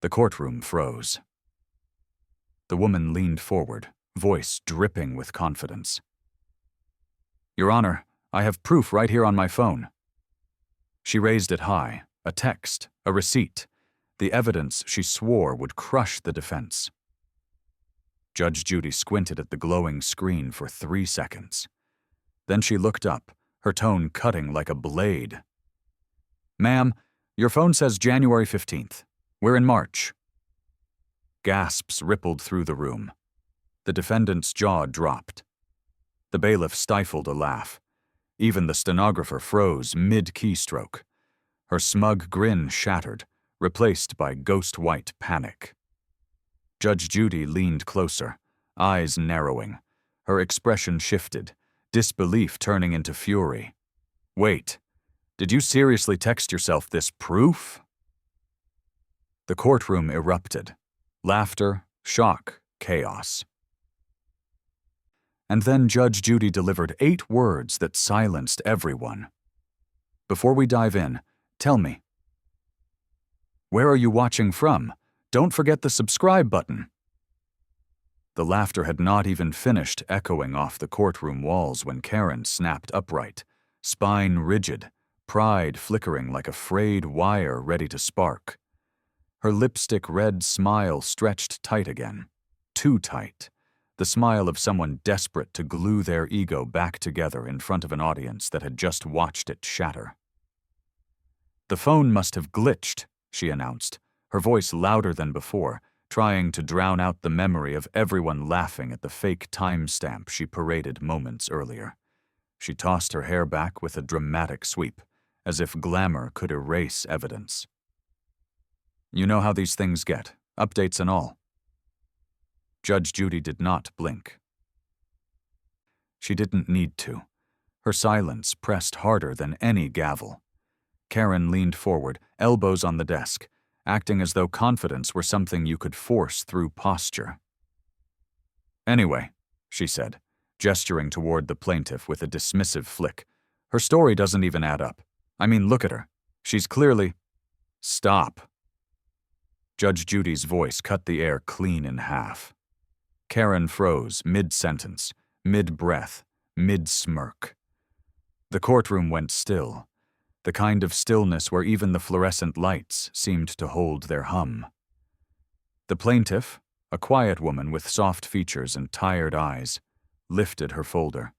The courtroom froze. The woman leaned forward, voice dripping with confidence. "Your Honor, I have proof right here on my phone." She raised it high, a text, a receipt, the evidence she swore would crush the defense. Judge Judy squinted at the glowing screen for 3 seconds. Then she looked up, her tone cutting like a blade. "Ma'am, your phone says January 15th. We're in March." Gasps rippled through the room. The defendant's jaw dropped. The bailiff stifled a laugh. Even the stenographer froze mid-keystroke. Her smug grin shattered, replaced by ghost-white panic. Judge Judy leaned closer, eyes narrowing. Her expression shifted, disbelief turning into fury. "Wait, did you seriously text yourself this proof?" The courtroom erupted. Laughter, shock, chaos. And then Judge Judy delivered 8 words that silenced everyone. "Before we dive in, tell me, where are you watching from? Don't forget the subscribe button." The laughter had not even finished echoing off the courtroom walls when Karen snapped upright, spine rigid, pride flickering like a frayed wire ready to spark. Her lipstick-red smile stretched tight again, too tight, the smile of someone desperate to glue their ego back together in front of an audience that had just watched it shatter. "The phone must have glitched," she announced, her voice louder than before, trying to drown out the memory of everyone laughing at the fake timestamp she paraded moments earlier. She tossed her hair back with a dramatic sweep, as if glamour could erase evidence. "You know how these things get, updates and all." Judge Judy did not blink. She didn't need to. Her silence pressed harder than any gavel. Karen leaned forward, elbows on the desk, acting as though confidence were something you could force through posture. "Anyway," she said, gesturing toward the plaintiff with a dismissive flick, "her story doesn't even add up. I mean, look at her. She's clearly—" "Stop." Judge Judy's voice cut the air clean in half. Karen froze mid-sentence, mid-breath, mid-smirk. The courtroom went still, the kind of stillness where even the fluorescent lights seemed to hold their hum. The plaintiff, a quiet woman with soft features and tired eyes, lifted her folder.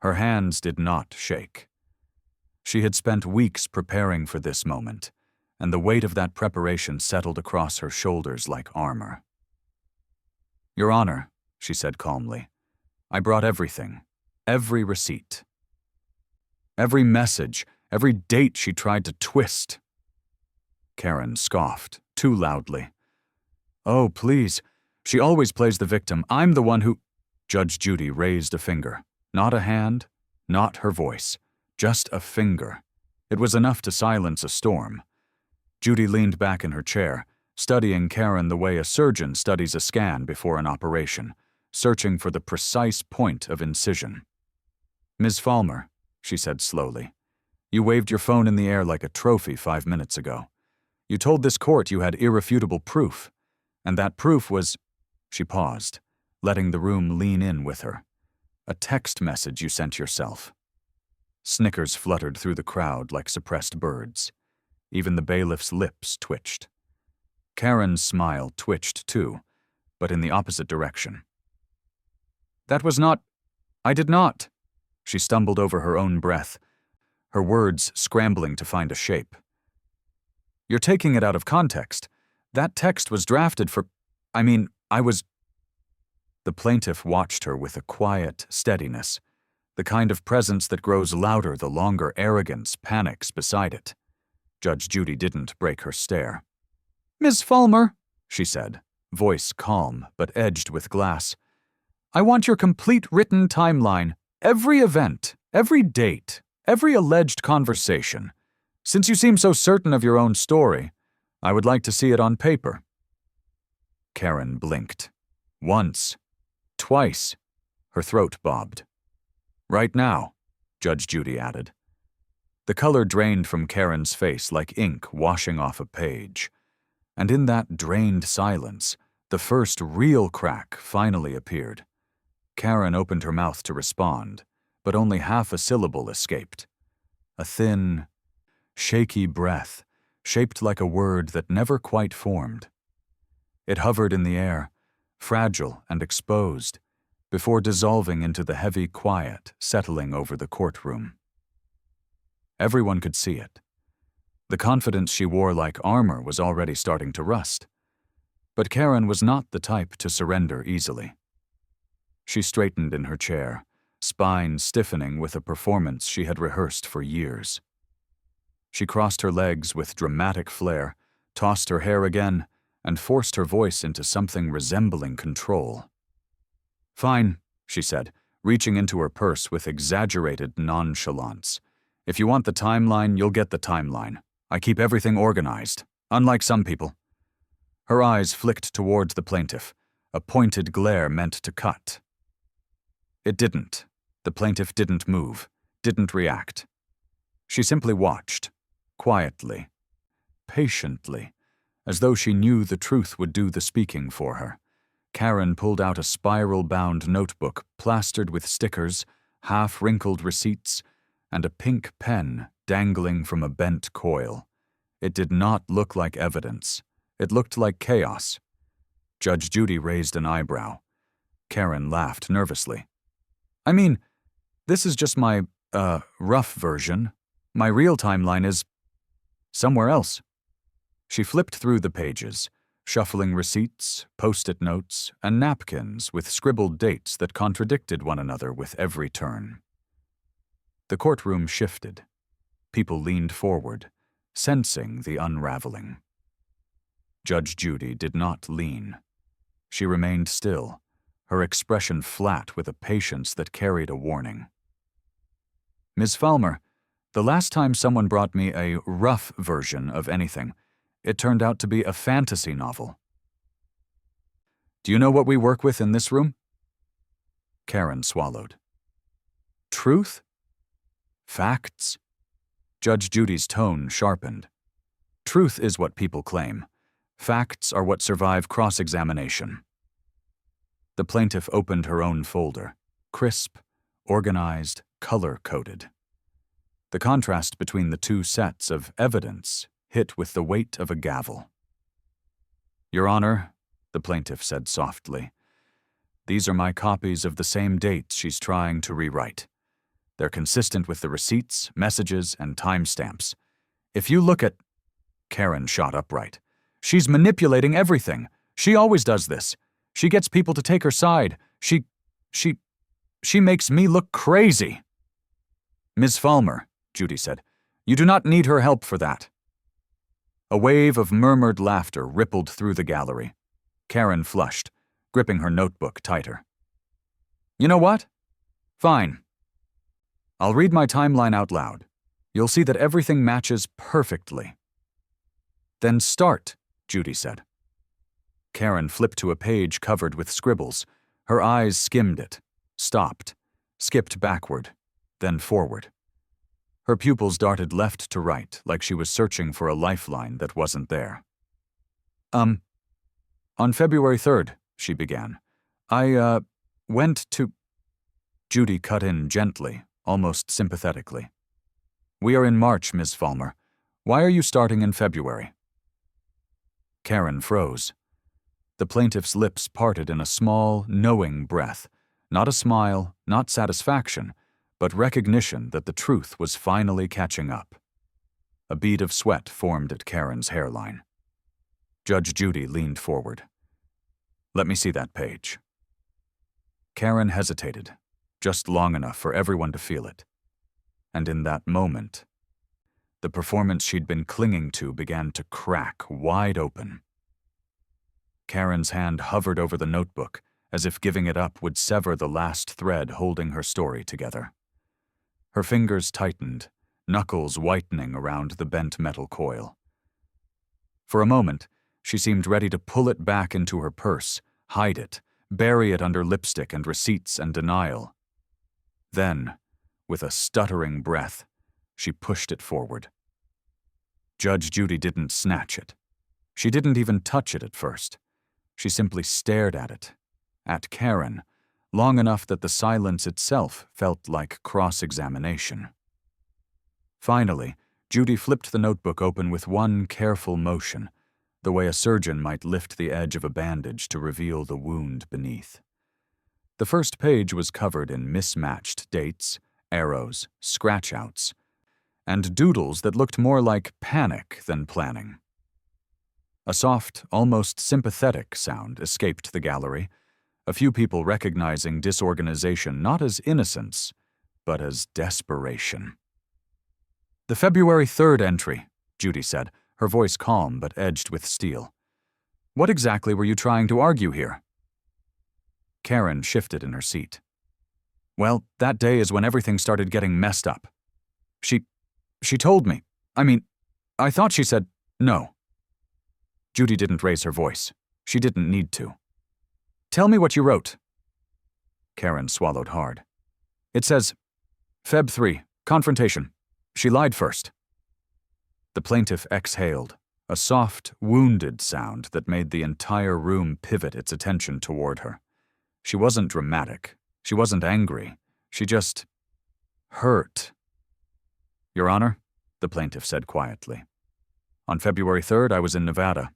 Her hands did not shake. She had spent weeks preparing for this moment, and the weight of that preparation settled across her shoulders like armor. "Your Honor," she said calmly, "I brought everything, every receipt. Every message, every date she tried to twist." Karen scoffed, too loudly. "Oh, please, she always plays the victim. I'm the one who—" Judge Judy raised a finger, not a hand, not her voice, just a finger. It was enough to silence a storm. Judy leaned back in her chair, studying Karen the way a surgeon studies a scan before an operation, searching for the precise point of incision. "Ms. Falmer," she said slowly, "you waved your phone in the air like a trophy 5 minutes ago. You told this court you had irrefutable proof, and that proof was—" She paused, letting the room lean in with her. "A text message you sent yourself." Snickers fluttered through the crowd like suppressed birds. Even the bailiff's lips twitched. Karen's smile twitched too, but in the opposite direction. "That was not— I did not." She stumbled over her own breath, her words scrambling to find a shape. "You're taking it out of context. That text was drafted for— I was—" The plaintiff watched her with a quiet steadiness, the kind of presence that grows louder the longer arrogance panics beside it. Judge Judy didn't break her stare. "Ms. Falmer," she said, voice calm but edged with glass, "I want your complete written timeline, every event, every date, every alleged conversation. Since you seem so certain of your own story, I would like to see it on paper." Karen blinked. Once. Twice. Her throat bobbed. "Right now," Judge Judy added. The color drained from Karen's face like ink washing off a page. And in that drained silence, the first real crack finally appeared. Karen opened her mouth to respond, but only half a syllable escaped. A thin, shaky breath, shaped like a word that never quite formed. It hovered in the air, fragile and exposed, before dissolving into the heavy quiet settling over the courtroom. Everyone could see it. The confidence she wore like armor was already starting to rust. But Karen was not the type to surrender easily. She straightened in her chair, spine stiffening with a performance she had rehearsed for years. She crossed her legs with dramatic flair, tossed her hair again, and forced her voice into something resembling control. "Fine," she said, reaching into her purse with exaggerated nonchalance. "If you want the timeline, you'll get the timeline. I keep everything organized, unlike some people." Her eyes flicked towards the plaintiff, a pointed glare meant to cut. It didn't. The plaintiff didn't move, didn't react. She simply watched, quietly, patiently, as though she knew the truth would do the speaking for her. Karen pulled out a spiral-bound notebook plastered with stickers, half-wrinkled receipts, and a pink pen dangling from a bent coil. It did not look like evidence. It looked like chaos. Judge Judy raised an eyebrow. Karen laughed nervously. "I mean, this is just my, rough version. My real timeline is somewhere else." She flipped through the pages, shuffling receipts, post-it notes, and napkins with scribbled dates that contradicted one another with every turn. The courtroom shifted. People leaned forward, sensing the unraveling. Judge Judy did not lean. She remained still, her expression flat with a patience that carried a warning. "Ms. Falmer, the last time someone brought me a rough version of anything, it turned out to be a fantasy novel. Do you know what we work with in this room?" Karen swallowed. "Truth? Facts?" Judge Judy's tone sharpened. "Truth is what people claim. Facts are what survive cross-examination." The plaintiff opened her own folder, crisp, organized, color-coded. The contrast between the two sets of evidence hit with the weight of a gavel. "Your Honor," the plaintiff said softly, "these are my copies of the same dates she's trying to rewrite. They're consistent with the receipts, messages, and timestamps. If you look at—" Karen shot upright. "She's manipulating everything. She always does this. She gets people to take her side. She makes me look crazy." "Ms. Falmer," Judy said, "you do not need her help for that." A wave of murmured laughter rippled through the gallery. Karen flushed, gripping her notebook tighter. "You know what? Fine. I'll read my timeline out loud. You'll see that everything matches perfectly." "Then start," Judy said. Karen flipped to a page covered with scribbles. Her eyes skimmed it, stopped, skipped backward, then forward. Her pupils darted left to right like she was searching for a lifeline that wasn't there. On February 3rd, she began, I went to—" Judy cut in gently, almost sympathetically. "We are in March, Ms. Falmer. Why are you starting in February?" Karen froze. The plaintiff's lips parted in a small, knowing breath, not a smile, not satisfaction, but recognition that the truth was finally catching up. A bead of sweat formed at Karen's hairline. Judge Judy leaned forward. "Let me see that page." Karen hesitated, just long enough for everyone to feel it. And in that moment, the performance she'd been clinging to began to crack wide open. Karen's hand hovered over the notebook, as if giving it up would sever the last thread holding her story together. Her fingers tightened, knuckles whitening around the bent metal coil. For a moment, she seemed ready to pull it back into her purse, hide it, bury it under lipstick and receipts and denial. Then, with a stuttering breath, she pushed it forward. Judge Judy didn't snatch it. She didn't even touch it at first. She simply stared at Karen, long enough that the silence itself felt like cross-examination. Finally, Judy flipped the notebook open with one careful motion, the way a surgeon might lift the edge of a bandage to reveal the wound beneath. The first page was covered in mismatched dates, arrows, scratch-outs, and doodles that looked more like panic than planning. A soft, almost sympathetic sound escaped the gallery, a few people recognizing disorganization not as innocence, but as desperation. "The February 3rd entry," Judy said, her voice calm but edged with steel. "What exactly were you trying to argue here?" Karen shifted in her seat. "Well, that day is when everything started getting messed up. She told me. I thought she said no." Judy didn't raise her voice. She didn't need to. "Tell me what you wrote." Karen swallowed hard. "It says, Feb 3, confrontation. She lied first." The plaintiff exhaled, a soft, wounded sound that made the entire room pivot its attention toward her. She wasn't dramatic. She wasn't angry. She just hurt. "Your Honor," the plaintiff said quietly, "on February 3rd, I was in Nevada.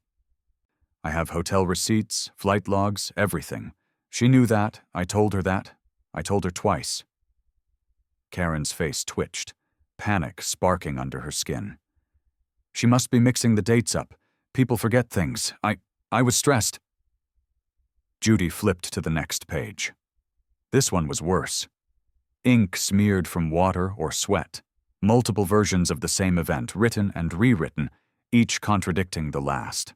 I have hotel receipts, flight logs, everything. She knew that. I told her that. I told her twice." Karen's face twitched, panic sparking under her skin. "She must be mixing the dates up. People forget things. I was stressed." Judy flipped to the next page. This one was worse. Ink smeared from water or sweat. Multiple versions of the same event, written and rewritten, each contradicting the last.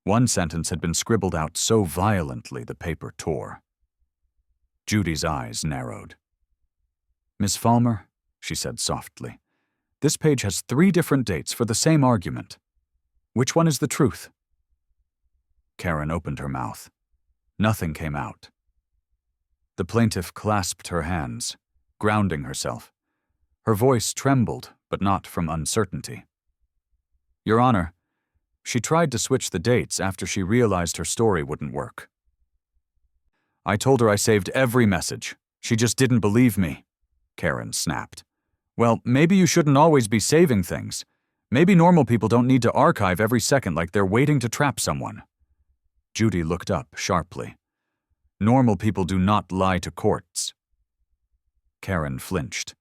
One sentence had been scribbled out so violently the paper tore. Judy's eyes narrowed. "Miss Falmer," she said softly, "this page has 3 different dates for the same argument. Which one is the truth?" Karen opened her mouth. Nothing came out. The plaintiff clasped her hands, grounding herself. Her voice trembled, but not from uncertainty. "Your Honor, she tried to switch the dates after she realized her story wouldn't work. I told her I saved every message. She just didn't believe me," Karen snapped. "Well, maybe you shouldn't always be saving things. Maybe normal people don't need to archive every second like they're waiting to trap someone." Judy looked up sharply. "Normal people do not lie to courts." Karen flinched.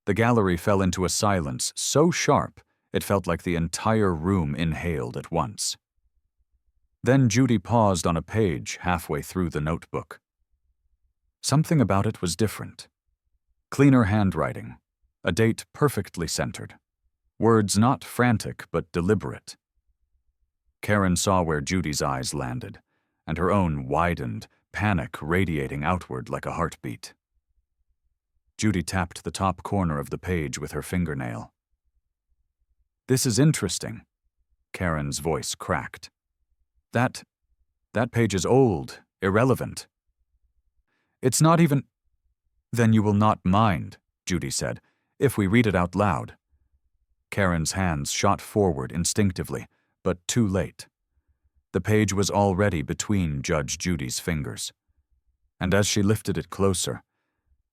The gallery fell into a silence so sharp it felt like the entire room inhaled at once. Then Judy paused on a page halfway through the notebook. Something about it was different. Cleaner handwriting, a date perfectly centered, words not frantic but deliberate. Karen saw where Judy's eyes landed, and her own widened, panic radiating outward like a heartbeat. Judy tapped the top corner of the page with her fingernail. "This is interesting," Karen's voice cracked. That page is old, irrelevant. It's not even—" "Then you will not mind," Judy said, "if we read it out loud." Karen's hands shot forward instinctively, but too late. The page was already between Judge Judy's fingers. And as she lifted it closer,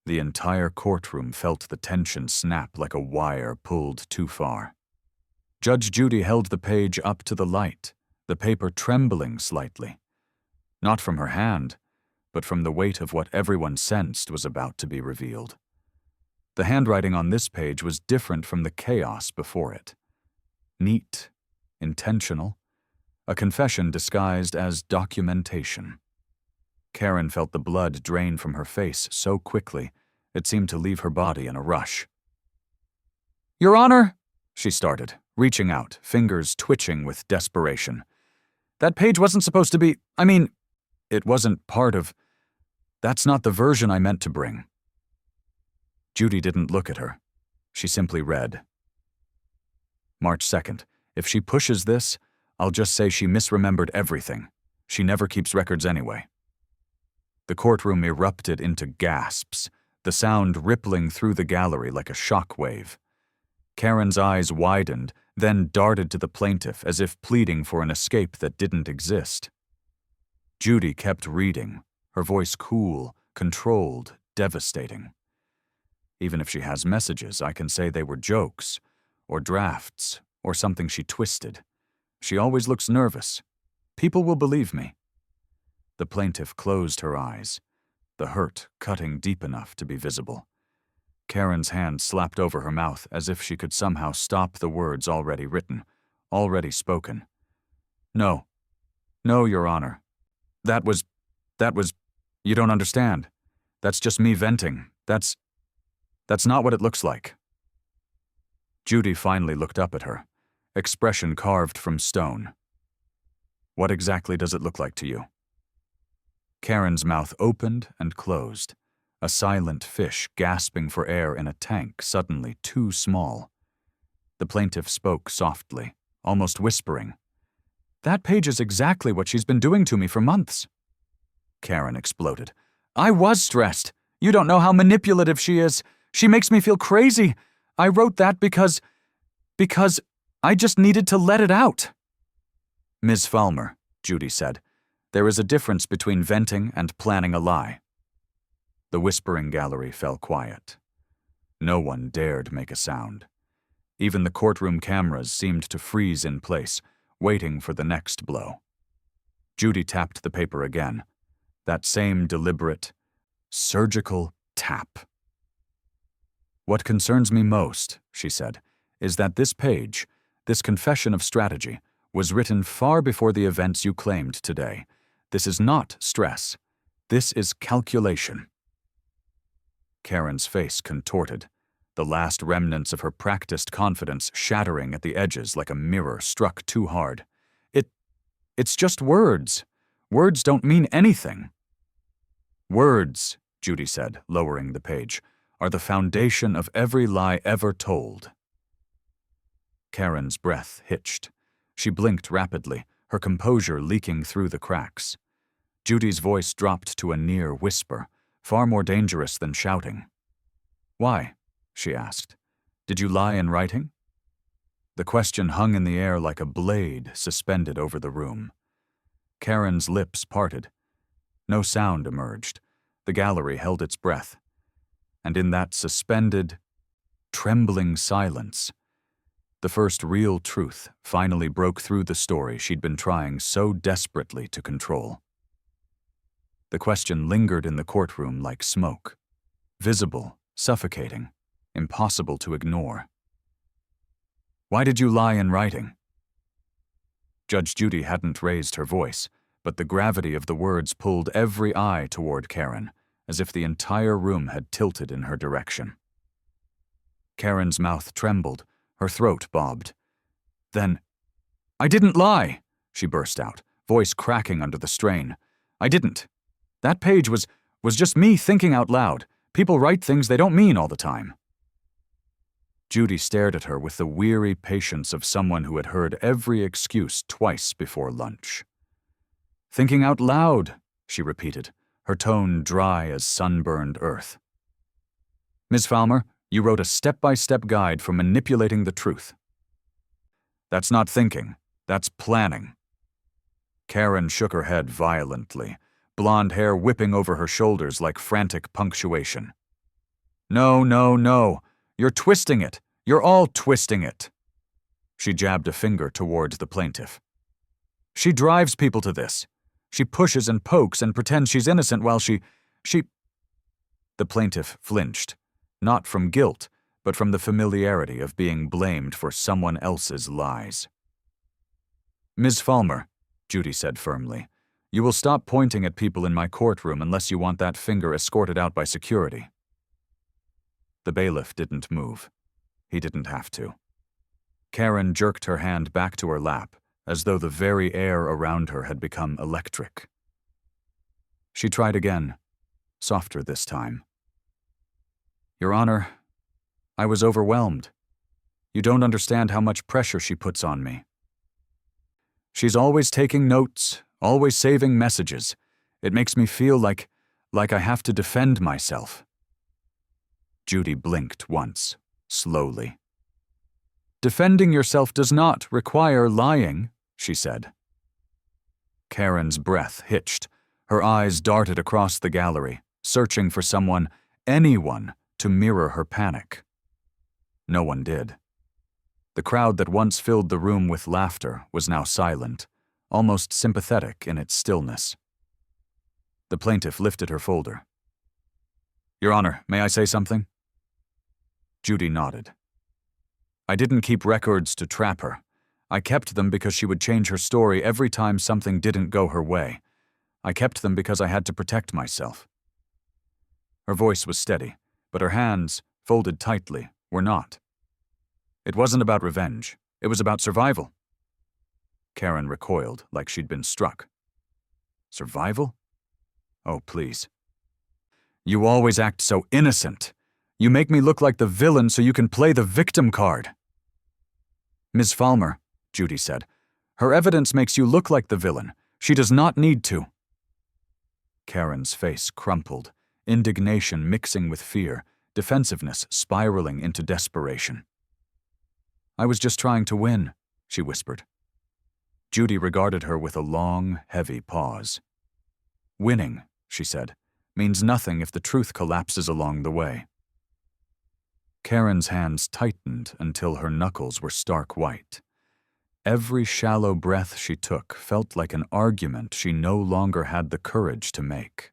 the entire courtroom felt the tension snap like a wire pulled too far. Judge Judy held the page up to the light, the paper trembling slightly. Not from her hand, but from the weight of what everyone sensed was about to be revealed. The handwriting on this page was different from the chaos before it. Neat, intentional, a confession disguised as documentation. Karen felt the blood drain from her face so quickly, it seemed to leave her body in a rush. "Your Honor," she started, reaching out, fingers twitching with desperation. "That page wasn't supposed to be— it wasn't part of— That's not the version I meant to bring." Judy didn't look at her. She simply read. "March 2nd. If she pushes this, I'll just say she misremembered everything. She never keeps records anyway." The courtroom erupted into gasps, the sound rippling through the gallery like a shock wave. Karen's eyes widened, then darted to the plaintiff as if pleading for an escape that didn't exist. Judy kept reading, her voice cool, controlled, devastating. Even if she has messages, I can say they were jokes, or drafts, or something she twisted. She always looks nervous. People will believe me. The plaintiff closed her eyes, the hurt cutting deep enough to be visible. Karen's hand slapped over her mouth as if she could somehow stop the words already written, already spoken. No, Your Honor. That was, you don't understand. That's just me venting. That's not what it looks like. Judy finally looked up at her, expression carved from stone. What exactly does it look like to you? Karen's mouth opened and closed, a silent fish gasping for air in a tank suddenly too small. The plaintiff spoke softly, almost whispering. That page is exactly what she's been doing to me for months. Karen exploded. I was stressed. You don't know how manipulative she is. She makes me feel crazy. I wrote that because I just needed to let it out. Ms. Falmer, Judy said, there is a difference between venting and planning a lie. The whispering gallery fell quiet. No one dared make a sound. Even the courtroom cameras seemed to freeze in place, waiting for the next blow. Judy tapped the paper again, that same deliberate, surgical tap. What concerns me most, she said, is that this page, this confession of strategy, was written far before the events you claimed today. This is not stress. This is calculation. Karen's face contorted, the last remnants of her practiced confidence shattering at the edges like a mirror struck too hard. It's just words. Words don't mean anything. Words, Judy said, lowering the page, are the foundation of every lie ever told. Karen's breath hitched. She blinked rapidly, her composure leaking through the cracks. Judy's voice dropped to a near whisper, far more dangerous than shouting. Why? She asked. Did you lie in writing? The question hung in the air like a blade suspended over the room. Karen's lips parted. No sound emerged. The gallery held its breath. And in that suspended, trembling silence, the first real truth finally broke through the story she'd been trying so desperately to control. The question lingered in the courtroom like smoke, visible, suffocating, impossible to ignore. Why did you lie in writing? Judge Judy hadn't raised her voice, but the gravity of the words pulled every eye toward Karen, as if the entire room had tilted in her direction. Karen's mouth trembled, her throat bobbed. Then, I didn't lie, she burst out, voice cracking under the strain. I didn't. That page was just me thinking out loud. People write things they don't mean all the time. Judy stared at her with the weary patience of someone who had heard every excuse twice before lunch. Thinking out loud, she repeated, her tone dry as sunburned earth. Ms. Falmer, you wrote a step-by-step guide for manipulating the truth. That's not thinking, that's planning. Karen shook her head violently, blonde hair whipping over her shoulders like frantic punctuation. No, you're twisting it. You're all twisting it. She jabbed a finger toward the plaintiff. She drives people to this. She pushes and pokes and pretends she's innocent while she... The plaintiff flinched, not from guilt, but from the familiarity of being blamed for someone else's lies. Ms. Falmer, Judy said firmly, you will stop pointing at people in my courtroom unless you want that finger escorted out by security. The bailiff didn't move. He didn't have to. Karen jerked her hand back to her lap, as though the very air around her had become electric. She tried again, softer this time. Your Honor, I was overwhelmed. You don't understand how much pressure she puts on me. She's always taking notes, always saving messages. It makes me feel like I have to defend myself. Judy blinked once, slowly. Defending yourself does not require lying, she said. Karen's breath hitched. Her eyes darted across the gallery, searching for someone, anyone, to mirror her panic. No one did. The crowd that once filled the room with laughter was now silent, almost sympathetic in its stillness. The plaintiff lifted her folder. Your Honor, may I say something? Judy nodded. I didn't keep records to trap her. I kept them because she would change her story every time something didn't go her way. I kept them because I had to protect myself. Her voice was steady, but her hands, folded tightly, were not. It wasn't about revenge. It was about survival. Karen recoiled like she'd been struck. Survival? Oh, please. You always act so innocent. You make me look like the villain so you can play the victim card. Ms. Falmer, Judy said, her evidence makes you look like the villain. She does not need to. Karen's face crumpled, indignation mixing with fear, defensiveness spiraling into desperation. I was just trying to win, she whispered. Judy regarded her with a long, heavy pause. Winning, she said, means nothing if the truth collapses along the way. Karen's hands tightened until her knuckles were stark white. Every shallow breath she took felt like an argument she no longer had the courage to make.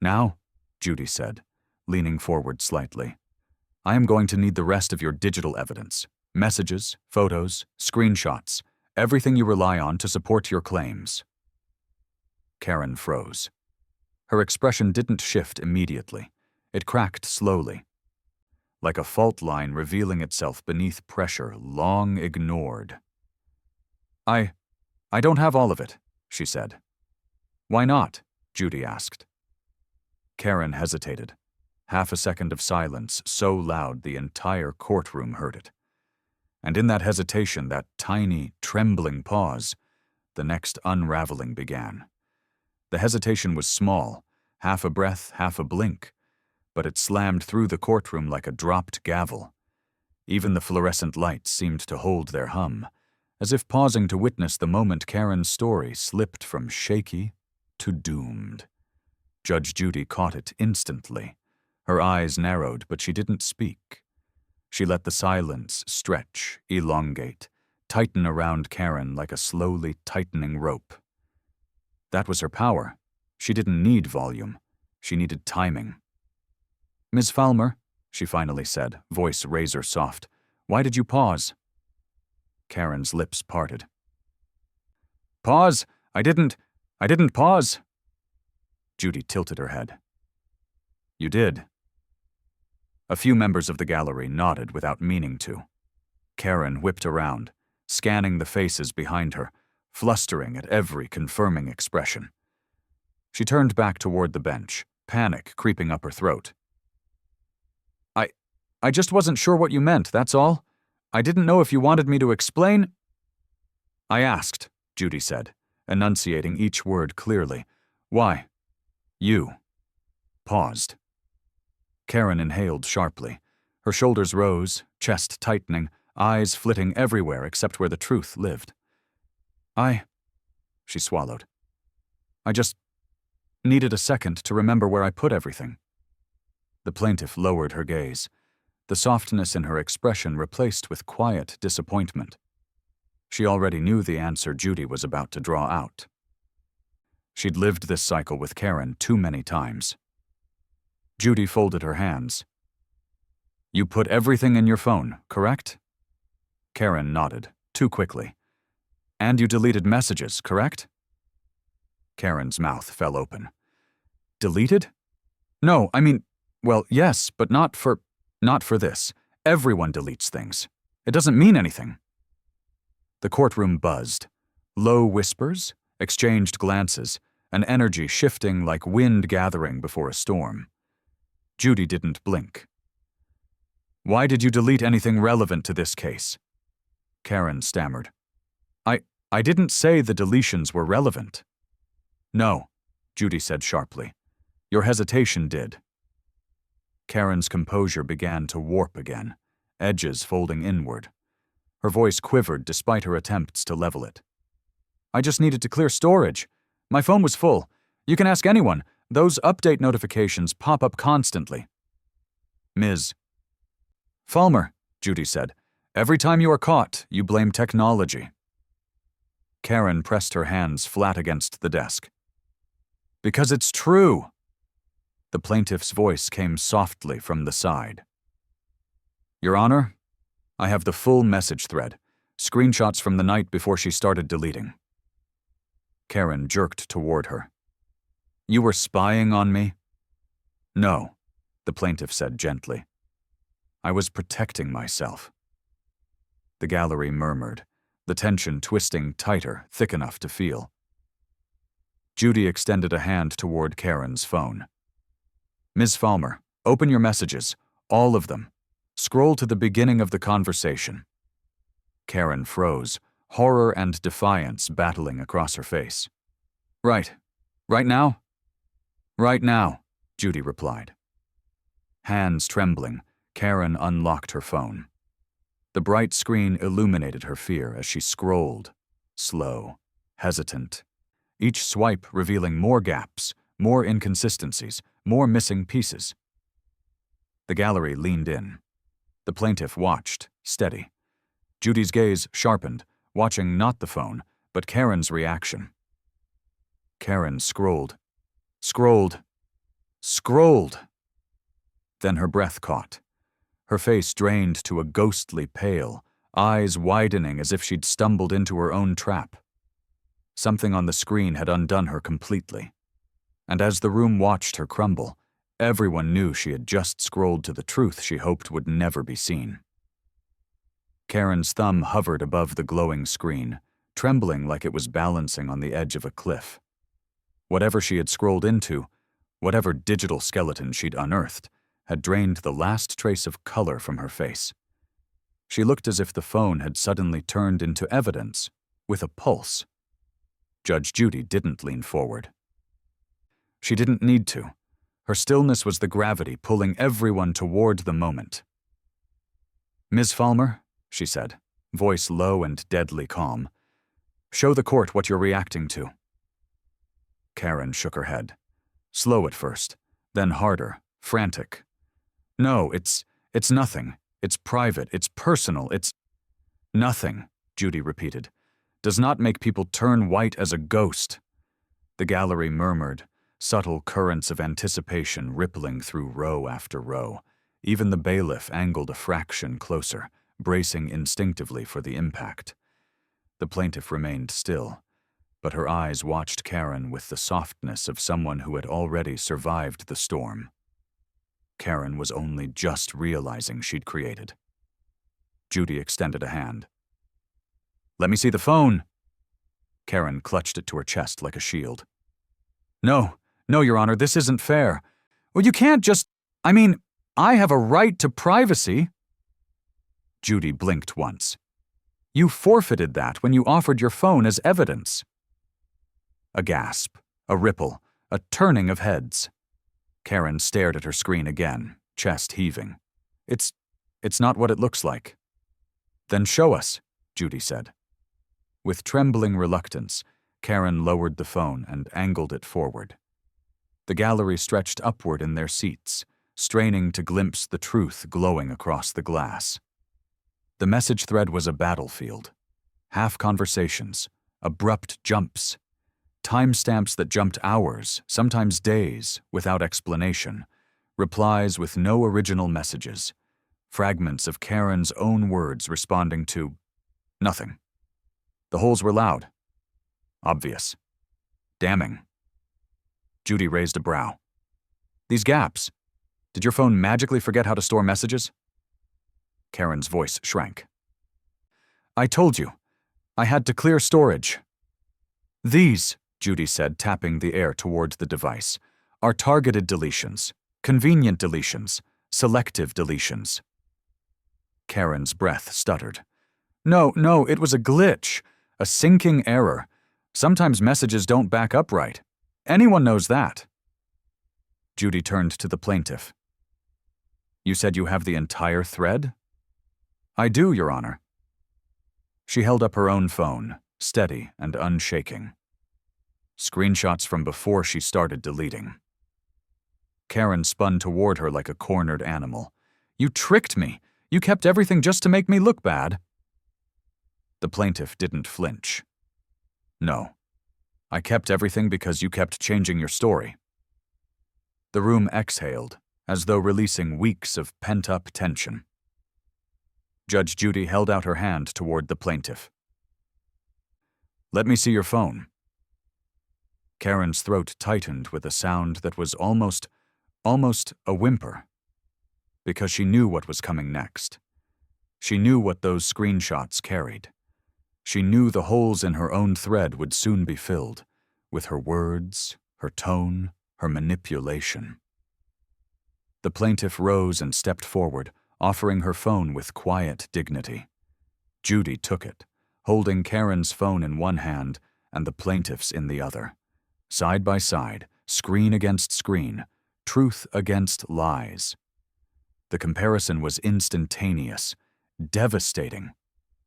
Now, Judy said, leaning forward slightly, I am going to need the rest of your digital evidence, messages, photos, screenshots, everything you rely on to support your claims. Karen froze. Her expression didn't shift immediately. It cracked slowly, like a fault line revealing itself beneath pressure long ignored. I don't have all of it, she said. Why not? Judy asked. Karen hesitated. Half a second of silence so loud the entire courtroom heard it. And in that hesitation, that tiny, trembling pause, the next unraveling began. The hesitation was small, half a breath, half a blink, but it slammed through the courtroom like a dropped gavel. Even the fluorescent lights seemed to hold their hum, as if pausing to witness the moment Karen's story slipped from shaky to doomed. Judge Judy caught it instantly. Her eyes narrowed, but she didn't speak. She let the silence stretch, elongate, tighten around Karen like a slowly tightening rope. That was her power. She didn't need volume. She needed timing. Ms. Falmer, she finally said, voice razor soft, why did you pause? Karen's lips parted. Pause? I didn't pause. Judy tilted her head. You did. A few members of the gallery nodded without meaning to. Karen whipped around, scanning the faces behind her, flustering at every confirming expression. She turned back toward the bench, panic creeping up her throat. I just wasn't sure what you meant, that's all. I didn't know if you wanted me to explain. I asked, Judy said, enunciating each word clearly. Why? You. Paused. Karen inhaled sharply. Her shoulders rose, chest tightening, eyes flitting everywhere except where the truth lived. She swallowed. I just needed a second to remember where I put everything. The plaintiff lowered her gaze, the softness in her expression replaced with quiet disappointment. She already knew the answer Judy was about to draw out. She'd lived this cycle with Karen too many times. Judy folded her hands. You put everything in your phone, correct? Karen nodded, too quickly. And you deleted messages, correct? Karen's mouth fell open. Deleted? No, I mean, well, yes, but not for this. Everyone deletes things. It doesn't mean anything. The courtroom buzzed. Low whispers, exchanged glances, an energy shifting like wind gathering before a storm. Judy didn't blink. Why did you delete anything relevant to this case? Karen stammered. I didn't say the deletions were relevant. No, Judy said sharply. Your hesitation did. Karen's composure began to warp again. edges folding inward. Her voice quivered despite her attempts to level it. I just needed to clear storage. My phone was full. You can ask anyone. Those update notifications pop up constantly. Ms. Falmer, Judy said. Every time you are caught, you blame technology. Karen pressed her hands flat against the desk. Because it's true. The plaintiff's voice came softly from the side. Your Honor, I have the full message thread, screenshots from the night before she started deleting. Karen jerked toward her. You were spying on me? No, the plaintiff said gently. I was protecting myself. The gallery murmured, the tension twisting tighter, thick enough to feel. Judy extended a hand toward Karen's phone. Ms. Falmer, open your messages, all of them. Scroll to the beginning of the conversation. Karen froze, horror and defiance battling across her face. Right. Right now? Right now, Judy replied. Hands trembling, Karen unlocked her phone. The bright screen illuminated her fear as she scrolled, slow, hesitant, each swipe revealing more gaps, more inconsistencies, more missing pieces. The gallery leaned in. The plaintiff watched, steady. Judy's gaze sharpened, watching not the phone, but Karen's reaction. Karen scrolled. Then her breath caught. Her face drained to a ghostly pale, eyes widening as if she'd stumbled into her own trap. Something on the screen had undone her completely. And as the room watched her crumble, everyone knew she had just scrolled to the truth she hoped would never be seen. Karen's thumb hovered above the glowing screen, trembling like it was balancing on the edge of a cliff. Whatever she had scrolled into, whatever digital skeleton she'd unearthed, had drained the last trace of color from her face. She looked as if the phone had suddenly turned into evidence, with a pulse. Judge Judy didn't lean forward. She didn't need to. Her stillness was the gravity pulling everyone toward the moment. Ms. Falmer, she said, voice low and deadly calm, show the court what you're reacting to. Karen shook her head. Slow at first, then harder, frantic. No, it's nothing. It's private, it's personal, it's… Nothing, Judy repeated, does not make people turn white as a ghost. The gallery murmured, subtle currents of anticipation rippling through row after row. Even the bailiff angled a fraction closer, bracing instinctively for the impact. The plaintiff remained still, but her eyes watched Karen with the softness of someone who had already survived the storm. Karen was only just realizing she'd created. Judy extended a hand. Let me see the phone. Karen clutched it to her chest like a shield. No, Your Honor, this isn't fair. Well, you can't just… I have a right to privacy. Judy blinked once. You forfeited that when you offered your phone as evidence. A gasp, a ripple, a turning of heads. Karen stared at her screen again, chest heaving. It's not what it looks like. Then show us, Judy said. With trembling reluctance, Karen lowered the phone and angled it forward. The gallery stretched upward in their seats, straining to glimpse the truth glowing across the glass. The message thread was a battlefield. Half conversations, abrupt jumps, timestamps that jumped hours, sometimes days, without explanation, replies with no original messages, fragments of Karen's own words responding to nothing. The holes were loud, obvious, damning. Judy raised a brow. These gaps. Did your phone magically forget how to store messages? Karen's voice shrank. I told you. I had to clear storage. These, Judy said, tapping the air towards the device, are targeted deletions, convenient deletions, selective deletions. Karen's breath stuttered. No, it was a glitch, a syncing error. Sometimes messages don't back up right. Anyone knows that. Judy turned to the plaintiff. You said you have the entire thread? I do, Your Honor. She held up her own phone, steady and unshaking. Screenshots from before she started deleting. Karen spun toward her like a cornered animal. You tricked me! You kept everything just to make me look bad. The plaintiff didn't flinch. No. I kept everything because you kept changing your story. The room exhaled, as though releasing weeks of pent-up tension. Judge Judy held out her hand toward the plaintiff. Let me see your phone. Karen's throat tightened with a sound that was almost a whimper, because she knew what was coming next. She knew what those screenshots carried. She knew the holes in her own thread would soon be filled, with her words, her tone, her manipulation. The plaintiff rose and stepped forward, offering her phone with quiet dignity. Judy took it, holding Karen's phone in one hand and the plaintiff's in the other. Side by side, screen against screen, truth against lies. The comparison was instantaneous, devastating,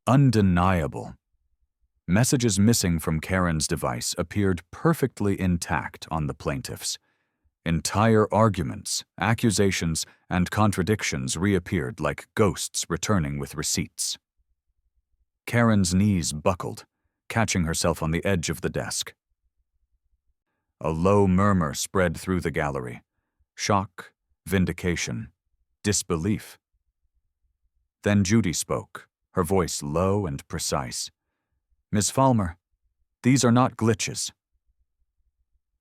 undeniable. Messages missing from Karen's device appeared perfectly intact on the plaintiff's. Entire arguments, accusations, and contradictions reappeared like ghosts returning with receipts. Karen's knees buckled, catching herself on the edge of the desk. A low murmur spread through the gallery. Shock, vindication, disbelief. Then Judy spoke, her voice low and precise. Ms. Falmer, these are not glitches.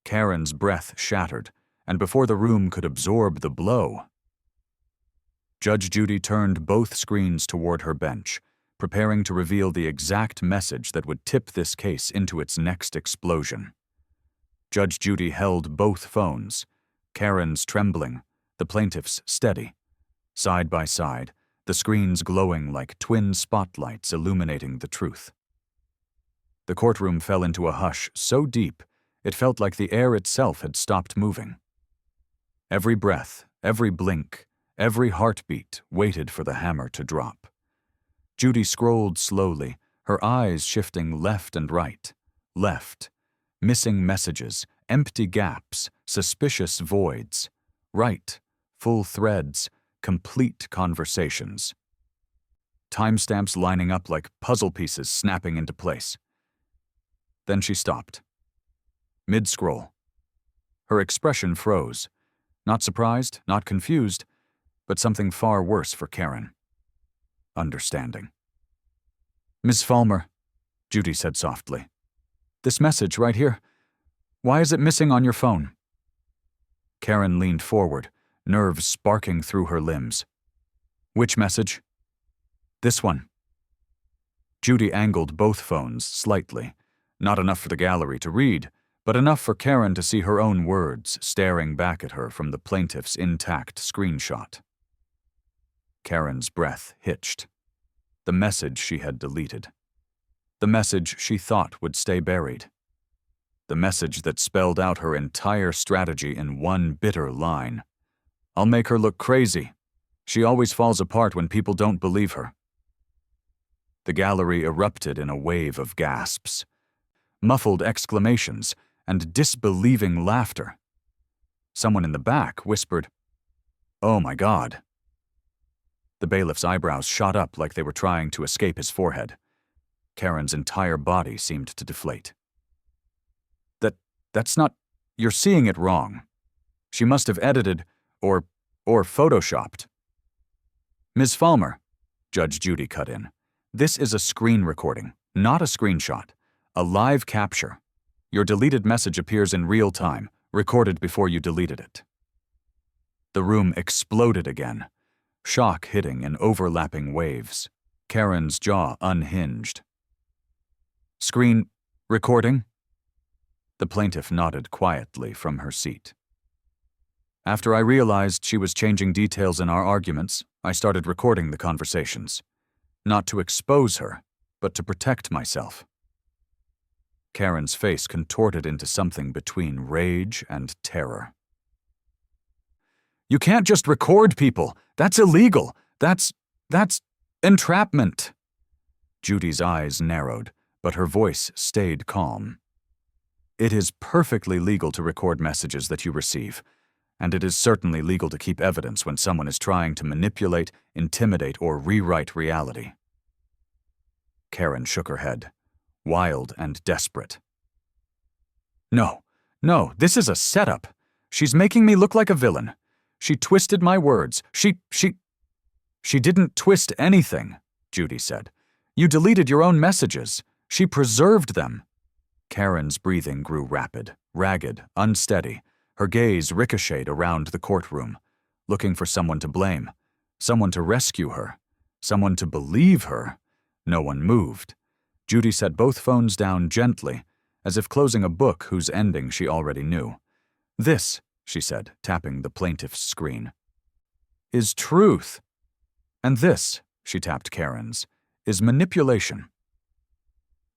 Karen's breath shattered, and before the room could absorb the blow, Judge Judy turned both screens toward her bench, preparing to reveal the exact message that would tip this case into its next explosion. Judge Judy held both phones, Karen's trembling, the plaintiff's steady. Side by side, the screens glowing like twin spotlights illuminating the truth. The courtroom fell into a hush so deep it felt like the air itself had stopped moving. Every breath, every blink, every heartbeat waited for the hammer to drop. Judy scrolled slowly, her eyes shifting left and right. Left, missing messages, empty gaps, suspicious voids. Right, full threads, complete conversations. Timestamps lining up like puzzle pieces snapping into place. Then she stopped. Mid-scroll. Her expression froze. Not surprised, not confused, but something far worse for Karen. Understanding. Ms. Falmer, Judy said softly. This message right here, why is it missing on your phone? Karen leaned forward, nerves sparking through her limbs. Which message? This one. Judy angled both phones slightly, not enough for the gallery to read, but enough for Karen to see her own words staring back at her from the plaintiff's intact screenshot. Karen's breath hitched. The message she had deleted. The message she thought would stay buried. The message that spelled out her entire strategy in one bitter line. I'll make her look crazy. She always falls apart when people don't believe her. The gallery erupted in a wave of gasps, muffled exclamations, and disbelieving laughter. Someone in the back whispered, "Oh my God." The bailiff's eyebrows shot up like they were trying to escape his forehead. Karen's entire body seemed to deflate. That's not... You're seeing it wrong. She must have edited or photoshopped. Ms. Falmer, Judge Judy cut in. This is a screen recording, not a screenshot. A live capture. Your deleted message appears in real time, recorded before you deleted it. The room exploded again, shock hitting in overlapping waves. Karen's jaw unhinged. Screen recording? The plaintiff nodded quietly from her seat. After I realized she was changing details in our arguments, I started recording the conversations. Not to expose her, but to protect myself. Karen's face contorted into something between rage and terror. You can't just record people. That's illegal. That's Entrapment! Judy's eyes narrowed, but her voice stayed calm. It is perfectly legal to record messages that you receive, and it is certainly legal to keep evidence when someone is trying to manipulate, intimidate, or rewrite reality. Karen shook her head, wild and desperate. No, this is a setup. She's making me look like a villain. She twisted my words. She didn't twist anything, Judy said. You deleted your own messages. She preserved them. Karen's breathing grew rapid, ragged, unsteady. Her gaze ricocheted around the courtroom, looking for someone to blame, someone to rescue her, someone to believe her. No one moved. Judy set both phones down gently, as if closing a book whose ending she already knew. This, she said, tapping the plaintiff's screen, is truth. And this, she tapped Karen's, is manipulation.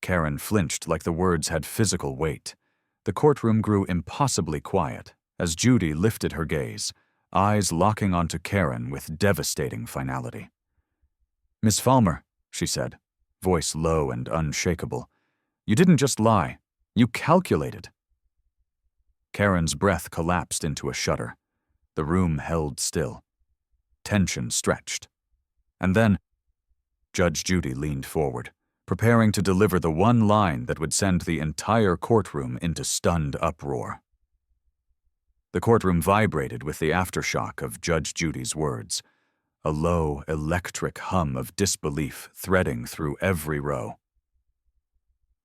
Karen flinched like the words had physical weight. The courtroom grew impossibly quiet as Judy lifted her gaze, eyes locking onto Karen with devastating finality. Miss Falmer, she said, voice low and unshakable, you didn't just lie. You calculated. Karen's breath collapsed into a shudder. The room held still. Tension stretched. And then, Judge Judy leaned forward, preparing to deliver the one line that would send the entire courtroom into stunned uproar. The courtroom vibrated with the aftershock of Judge Judy's words, a low, electric hum of disbelief threading through every row.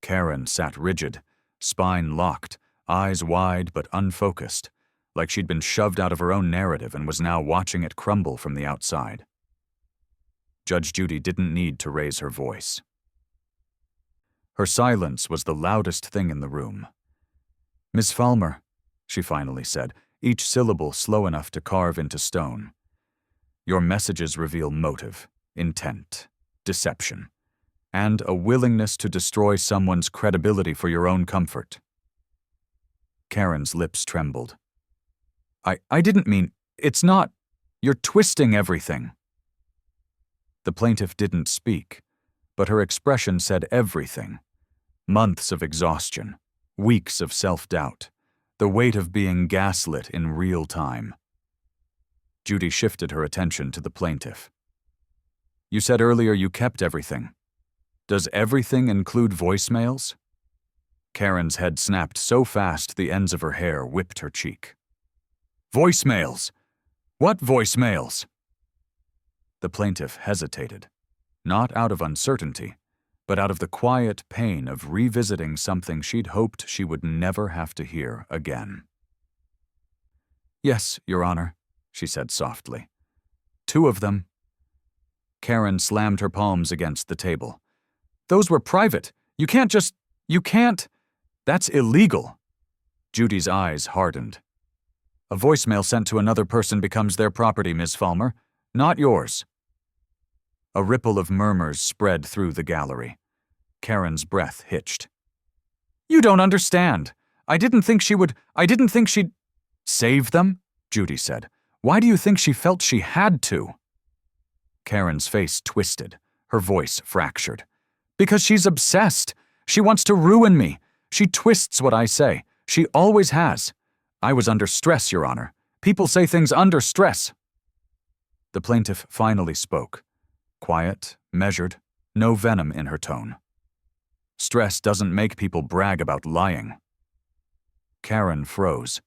Karen sat rigid, spine locked, eyes wide but unfocused, like she'd been shoved out of her own narrative and was now watching it crumble from the outside. Judge Judy didn't need to raise her voice. Her silence was the loudest thing in the room. Miss Falmer, she finally said, each syllable slow enough to carve into stone. Your messages reveal motive, intent, deception, and a willingness to destroy someone's credibility for your own comfort. Karen's lips trembled. I didn't mean, it's not, you're twisting everything. The plaintiff didn't speak, but her expression said everything. Months of exhaustion, weeks of self-doubt, the weight of being gaslit in real time. Judy shifted her attention to the plaintiff. You said earlier you kept everything. Does everything include voicemails? Karen's head snapped so fast the ends of her hair whipped her cheek. Voicemails! What voicemails? The plaintiff hesitated, not out of uncertainty, but out of the quiet pain of revisiting something she'd hoped she would never have to hear again. Yes, Your Honor, she said softly. 2 of them. Karen slammed her palms against the table. Those were private. You can't. That's illegal. Judy's eyes hardened. A voicemail sent to another person becomes their property, Miss Falmer, not yours. A ripple of murmurs spread through the gallery. Karen's breath hitched. You don't understand. I didn't think she'd save them, Judy said. Why do you think she felt she had to? Karen's face twisted, her voice fractured. Because she's obsessed. She wants to ruin me. She twists what I say. She always has. I was under stress, Your Honor. People say things under stress. The plaintiff finally spoke. Quiet, measured, no venom in her tone. Stress doesn't make people brag about lying. Karen froze.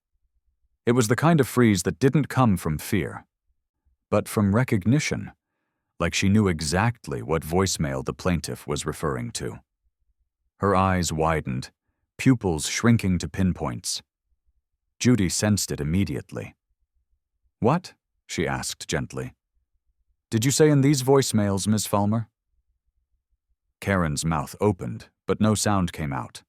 It was the kind of freeze that didn't come from fear, but from recognition, like she knew exactly what voicemail the plaintiff was referring to. Her eyes widened, pupils shrinking to pinpoints. Judy sensed it immediately. What? She asked gently. Did you say in these voicemails, Miss Falmer? Karen's mouth opened, but no sound came out.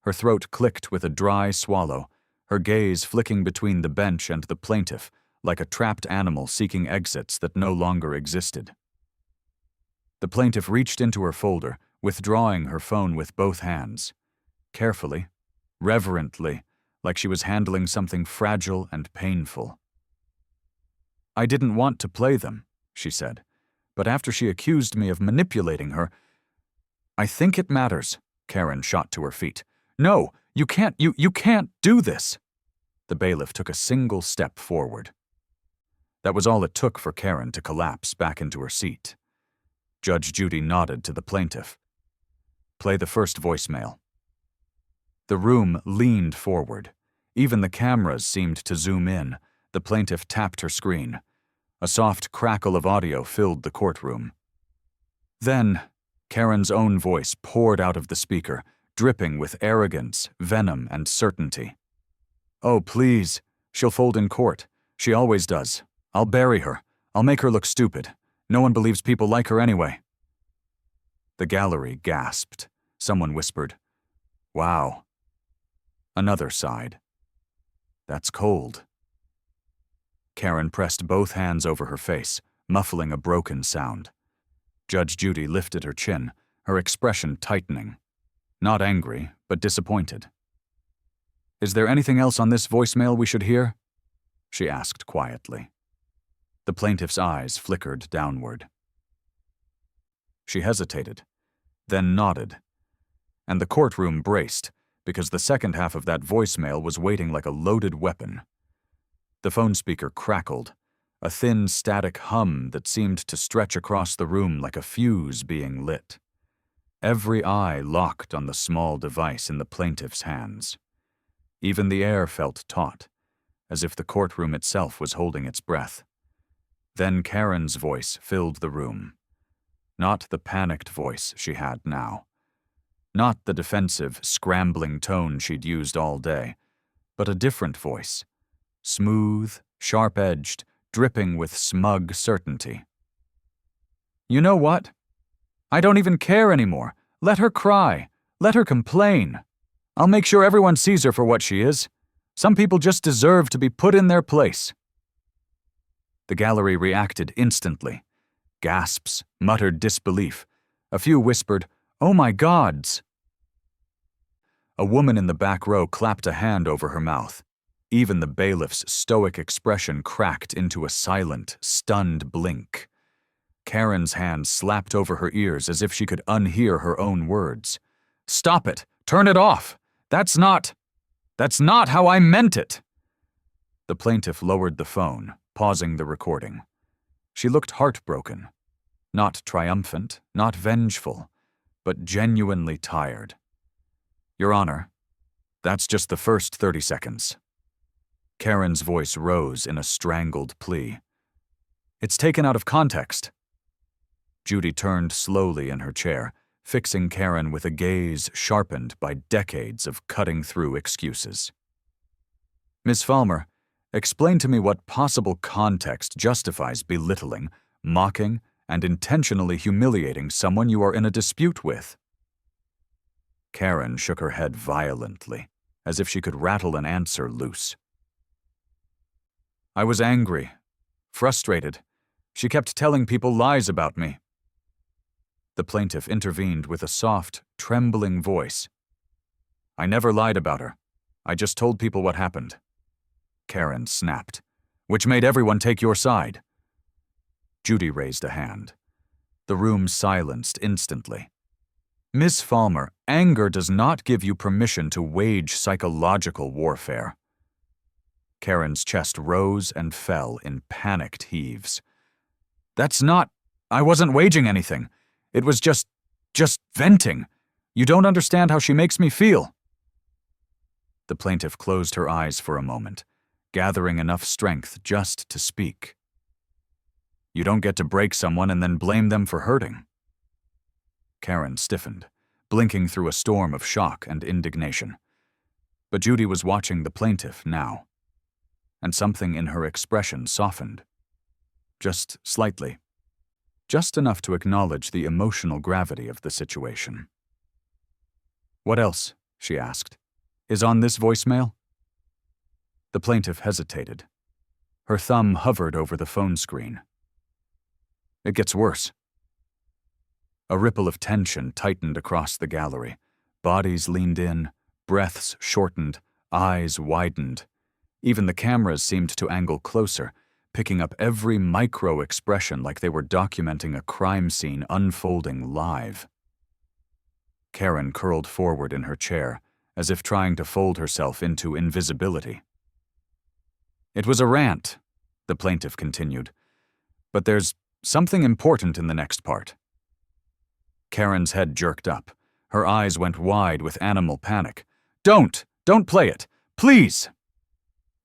Her throat clicked with a dry swallow, her gaze flicking between the bench and the plaintiff, like a trapped animal seeking exits that no longer existed. The plaintiff reached into her folder, withdrawing her phone with both hands. Carefully, reverently, like she was handling something fragile and painful. I didn't want to play them, she said, But after she accused me of manipulating her, I think it matters. Karen shot to her feet. No, you can't do this. The bailiff took a single step forward. That was all it took for Karen to collapse back into her seat. Judge Judy nodded to the plaintiff. Play the first voicemail. The room leaned forward. Even the cameras seemed to zoom in. The plaintiff tapped her screen. A soft crackle of audio filled the courtroom. Then, Karen's own voice poured out of the speaker, dripping with arrogance, venom, and certainty. Oh, please. She'll fold in court. She always does. I'll bury her. I'll make her look stupid. No one believes people like her anyway. The gallery gasped. Someone whispered, "Wow." Another sighed. "That's cold." Karen pressed both hands over her face, muffling a broken sound. Judge Judy lifted her chin, her expression tightening. Not angry, but disappointed. "Is there anything else on this voicemail we should hear?" she asked quietly. The plaintiff's eyes flickered downward. She hesitated, then nodded, and the courtroom braced because the second half of that voicemail was waiting like a loaded weapon. The phone speaker crackled, a thin static hum that seemed to stretch across the room like a fuse being lit. Every eye locked on the small device in the plaintiff's hands. Even the air felt taut, as if the courtroom itself was holding its breath. Then Karen's voice filled the room. Not the panicked voice she had now. Not the defensive, scrambling tone she'd used all day, but a different voice. Smooth, sharp-edged, dripping with smug certainty. "You know what? I don't even care anymore. Let her cry. Let her complain. I'll make sure everyone sees her for what she is. Some people just deserve to be put in their place." The gallery reacted instantly. Gasps, muttered disbelief. A few whispered, "Oh my gods!" A woman in the back row clapped a hand over her mouth. Even the bailiff's stoic expression cracked into a silent, stunned blink. Karen's hand slapped over her ears as if she could unhear her own words. "Stop it! Turn it off! That's not how I meant it!" The plaintiff lowered the phone, pausing the recording. She looked heartbroken. Not triumphant, not vengeful, but genuinely tired. "Your Honor, that's just the first 30 seconds. Karen's voice rose in a strangled plea. "It's taken out of context." Judy turned slowly in her chair, fixing Karen with a gaze sharpened by decades of cutting-through excuses. "Miss Falmer, explain to me what possible context justifies belittling, mocking, and intentionally humiliating someone you are in a dispute with." Karen shook her head violently, as if she could rattle an answer loose. "I was angry, frustrated. She kept telling people lies about me." The plaintiff intervened with a soft, trembling voice. "I never lied about her. I just told people what happened." Karen snapped, "Which made everyone take your side." Judy raised a hand. The room silenced instantly. "Miss Falmer, anger does not give you permission to wage psychological warfare." Karen's chest rose and fell in panicked heaves. I wasn't waging anything. It was just venting. You don't understand how she makes me feel." The plaintiff closed her eyes for a moment, gathering enough strength just to speak. "You don't get to break someone and then blame them for hurting." Karen stiffened, blinking through a storm of shock and indignation. But Judy was watching the plaintiff now, and something in her expression softened. Just slightly. Just enough to acknowledge the emotional gravity of the situation. "What else?" she asked. "Is on this voicemail?" The plaintiff hesitated. Her thumb hovered over the phone screen. "It gets worse." A ripple of tension tightened across the gallery. Bodies leaned in, breaths shortened, eyes widened. Even the cameras seemed to angle closer, picking up every micro-expression like they were documenting a crime scene unfolding live. Karen curled forward in her chair, as if trying to fold herself into invisibility. "It was a rant," the plaintiff continued, "but there's something important in the next part." Karen's head jerked up. Her eyes went wide with animal panic. Don't play it! Please!"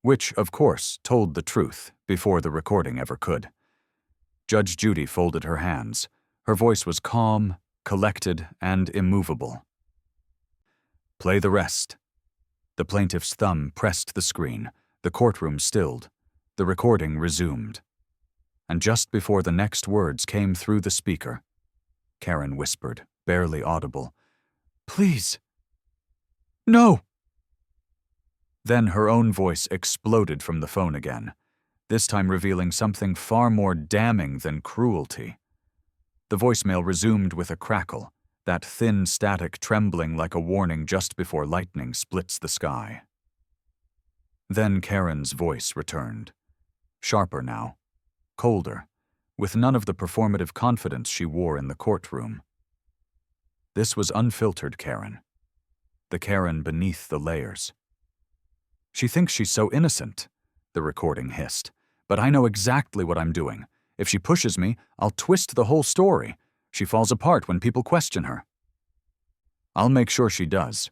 Which, of course, told the truth before the recording ever could. Judge Judy folded her hands. Her voice was calm, collected, and immovable. "Play the rest." The plaintiff's thumb pressed the screen. The courtroom stilled. The recording resumed. And just before the next words came through the speaker, Karen whispered, barely audible, "Please. No." Then her own voice exploded from the phone again, this time revealing something far more damning than cruelty. The voicemail resumed with a crackle, that thin static trembling like a warning just before lightning splits the sky. Then Karen's voice returned, sharper now, colder, with none of the performative confidence she wore in the courtroom. This was unfiltered Karen, the Karen beneath the layers. "She thinks she's so innocent," the recording hissed, "but I know exactly what I'm doing. If she pushes me, I'll twist the whole story. She falls apart when people question her. I'll make sure she does."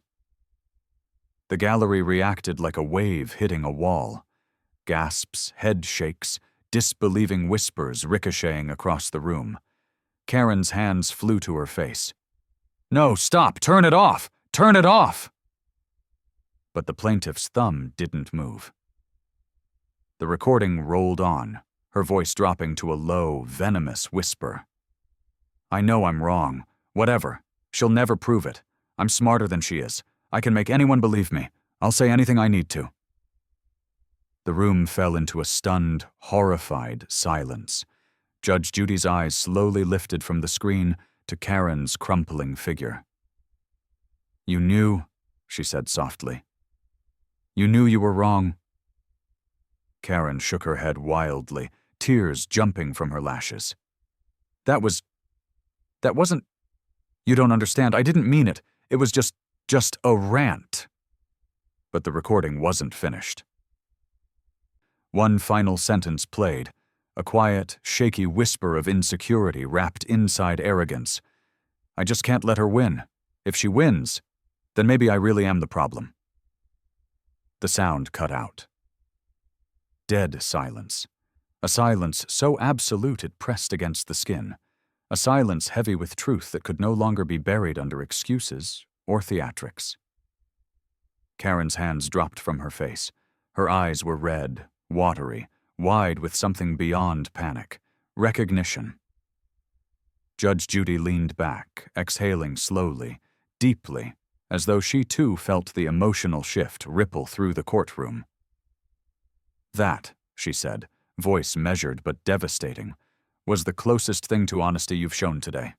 The gallery reacted like a wave hitting a wall. Gasps, head shakes, disbelieving whispers ricocheting across the room. Karen's hands flew to her face. "No, stop! Turn it off! Turn it off!" But the plaintiff's thumb didn't move. The recording rolled on, her voice dropping to a low, venomous whisper. "I know I'm wrong. Whatever. She'll never prove it. I'm smarter than she is. I can make anyone believe me. I'll say anything I need to." The room fell into a stunned, horrified silence. Judge Judy's eyes slowly lifted from the screen to Karen's crumpling figure. "You knew," she said softly. "You knew you were wrong." Karen shook her head wildly, tears jumping from her lashes. That wasn't... You don't understand. I didn't mean it. It was just a rant." But the recording wasn't finished. One final sentence played, a quiet, shaky whisper of insecurity wrapped inside arrogance. "I just can't let her win. If she wins, then maybe I really am the problem." The sound cut out. Dead silence. A silence so absolute it pressed against the skin. A silence heavy with truth that could no longer be buried under excuses or theatrics. Karen's hands dropped from her face. Her eyes were red, watery, wide with something beyond panic, recognition. Judge Judy leaned back, exhaling slowly, deeply, as though she too felt the emotional shift ripple through the courtroom. "That," she said, voice measured but devastating, "was the closest thing to honesty you've shown today."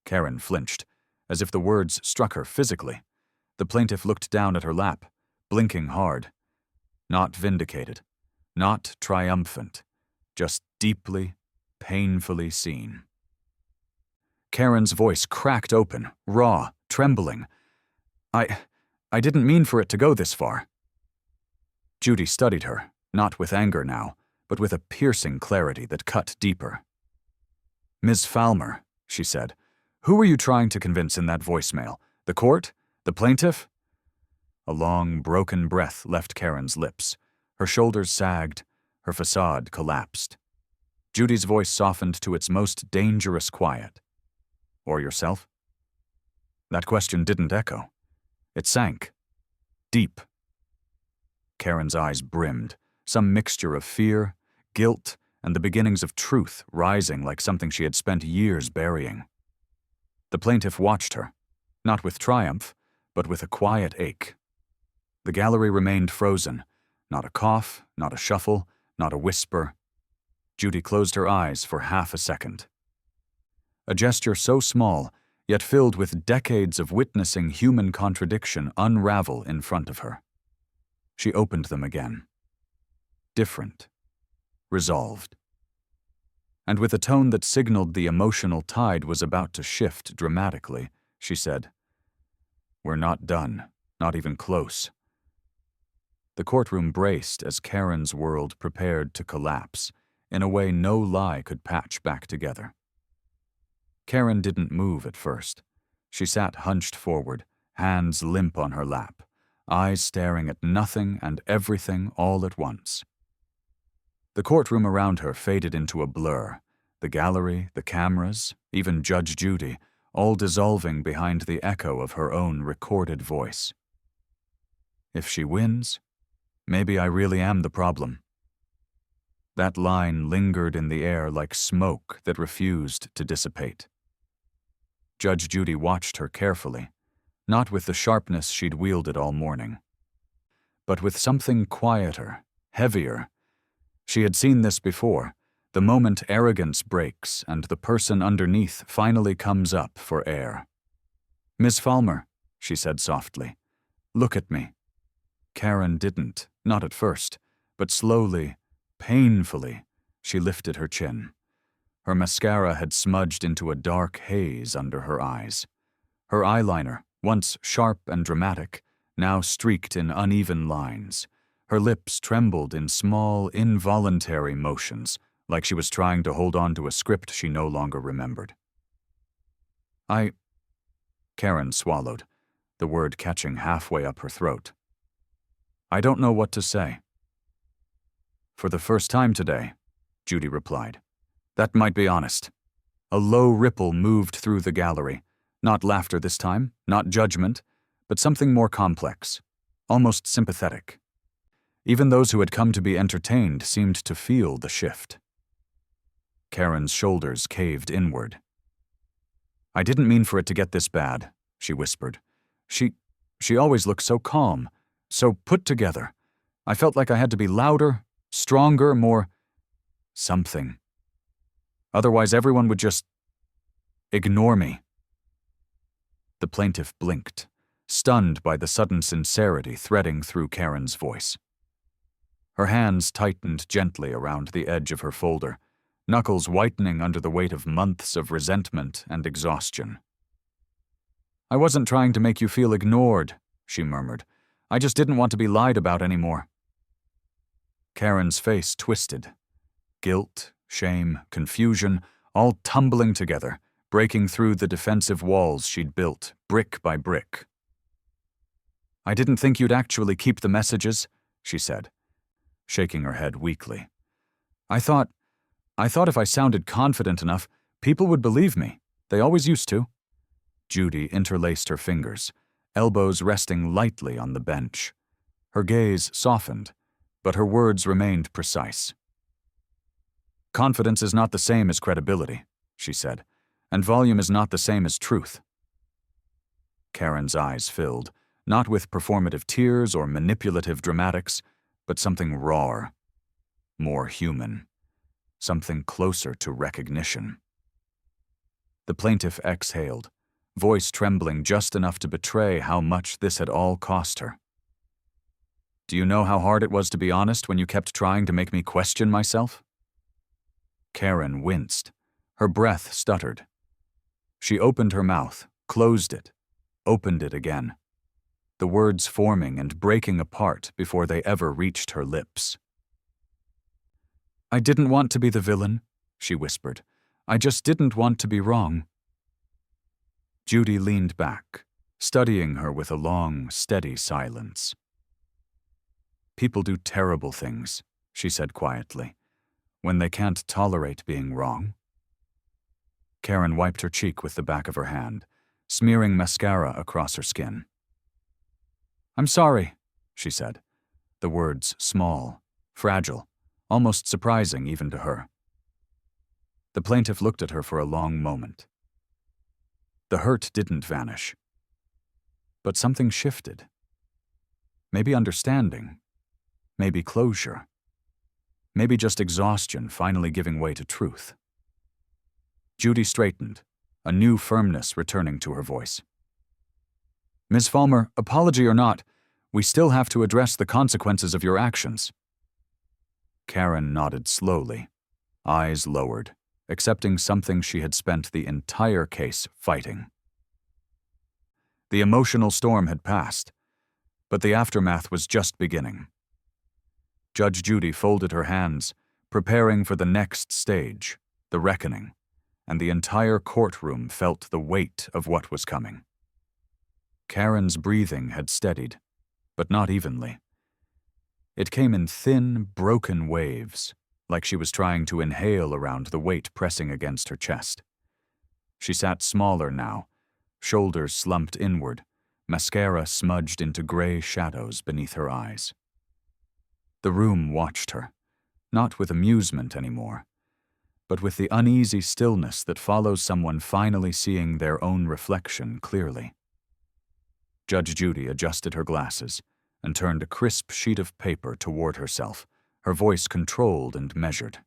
Karen flinched, as if the words struck her physically. The plaintiff looked down at her lap, blinking hard. Not vindicated, not triumphant, just deeply, painfully seen. Karen's voice cracked open, raw, trembling. I didn't mean for it to go this far." Judy studied her, not with anger now, but with a piercing clarity that cut deeper. "Ms. Falmer," she said, "who were you trying to convince in that voicemail? The court? The plaintiff?" A long, broken breath left Karen's lips. Her shoulders sagged, her facade collapsed. Judy's voice softened to its most dangerous quiet. "Or yourself?" That question didn't echo. It sank. Deep. Karen's eyes brimmed, some mixture of fear, guilt, and the beginnings of truth rising like something she had spent years burying. The plaintiff watched her, not with triumph, but with a quiet ache. The gallery remained frozen, not a cough, not a shuffle, not a whisper. Judy closed her eyes for half a second. A gesture so small, yet filled with decades of witnessing human contradiction unravel in front of her. She opened them again. Different. resolved. And with a tone that signaled the emotional tide was about to shift dramatically, she said, "We're not done, not even close." The courtroom braced as Karen's world prepared to collapse in a way no lie could patch back together. Karen didn't move at first. She sat hunched forward, hands limp on her lap, eyes staring at nothing and everything all at once. The courtroom around her faded into a blur, the gallery, the cameras, even Judge Judy, all dissolving behind the echo of her own recorded voice. If she wins, maybe I really am the problem. That line lingered in the air like smoke that refused to dissipate. Judge Judy watched her carefully, not with the sharpness she'd wielded all morning, but with something quieter, heavier. She had seen this before, the moment arrogance breaks and the person underneath finally comes up for air. "Miss Falmer," she said softly, "look at me." Karen didn't, not at first, but slowly, painfully, she lifted her chin. Her mascara had smudged into a dark haze under her eyes. Her eyeliner, once sharp and dramatic, now streaked in uneven lines. Her lips trembled in small, involuntary motions, like she was trying to hold on to a script she no longer remembered. Karen swallowed, the word catching halfway up her throat. "I don't know what to say." "For the first time today," Judy replied. "That might be honest." A low ripple moved through the gallery. Not laughter this time, not judgment, but something more complex, almost sympathetic. Even those who had come to be entertained seemed to feel the shift. Karen's shoulders caved inward. "I didn't mean for it to get this bad," she whispered. She always looked so calm, so put together. I felt like I had to be louder, stronger, more something. Otherwise everyone would just ignore me." The plaintiff blinked, stunned by the sudden sincerity threading through Karen's voice. Her hands tightened gently around the edge of her folder, knuckles whitening under the weight of months of resentment and exhaustion. "I wasn't trying to make you feel ignored," she murmured. "I just didn't want to be lied about anymore." Karen's face twisted. Guilt, shame, confusion, all tumbling together, breaking through the defensive walls she'd built, brick by brick. "I didn't think you'd actually keep the messages," she said, shaking her head weakly. I thought if I sounded confident enough, people would believe me. They always used to." Judy interlaced her fingers, elbows resting lightly on the bench. Her gaze softened, but her words remained precise. "Confidence is not the same as credibility," she said, "and volume is not the same as truth." Karen's eyes filled, not with performative tears or manipulative dramatics, but something rawer, more human, something closer to recognition. The plaintiff exhaled, voice trembling just enough to betray how much this had all cost her. "Do you know how hard it was to be honest when you kept trying to make me question myself?" Karen winced. Her breath stuttered. She opened her mouth, closed it, opened it again, the words forming and breaking apart before they ever reached her lips. "I didn't want to be the villain," she whispered. "I just didn't want to be wrong." Judy leaned back, studying her with a long, steady silence. "People do terrible things," she said quietly, "when they can't tolerate being wrong." Karen wiped her cheek with the back of her hand, smearing mascara across her skin. "I'm sorry," she said, the words small, fragile, almost surprising even to her. The plaintiff looked at her for a long moment. The hurt didn't vanish, but something shifted. Maybe understanding, maybe closure, maybe just exhaustion finally giving way to truth. Judy straightened, a new firmness returning to her voice. "Ms. Falmer, apology or not, we still have to address the consequences of your actions." Karen nodded slowly, eyes lowered, accepting something she had spent the entire case fighting. The emotional storm had passed, but the aftermath was just beginning. Judge Judy folded her hands, preparing for the next stage, the reckoning, and the entire courtroom felt the weight of what was coming. Karen's breathing had steadied, but not evenly. It came in thin, broken waves, like she was trying to inhale around the weight pressing against her chest. She sat smaller now, shoulders slumped inward, mascara smudged into gray shadows beneath her eyes. The room watched her, not with amusement anymore, but with the uneasy stillness that follows someone finally seeing their own reflection clearly. Judge Judy adjusted her glasses and turned a crisp sheet of paper toward herself, her voice controlled and measured.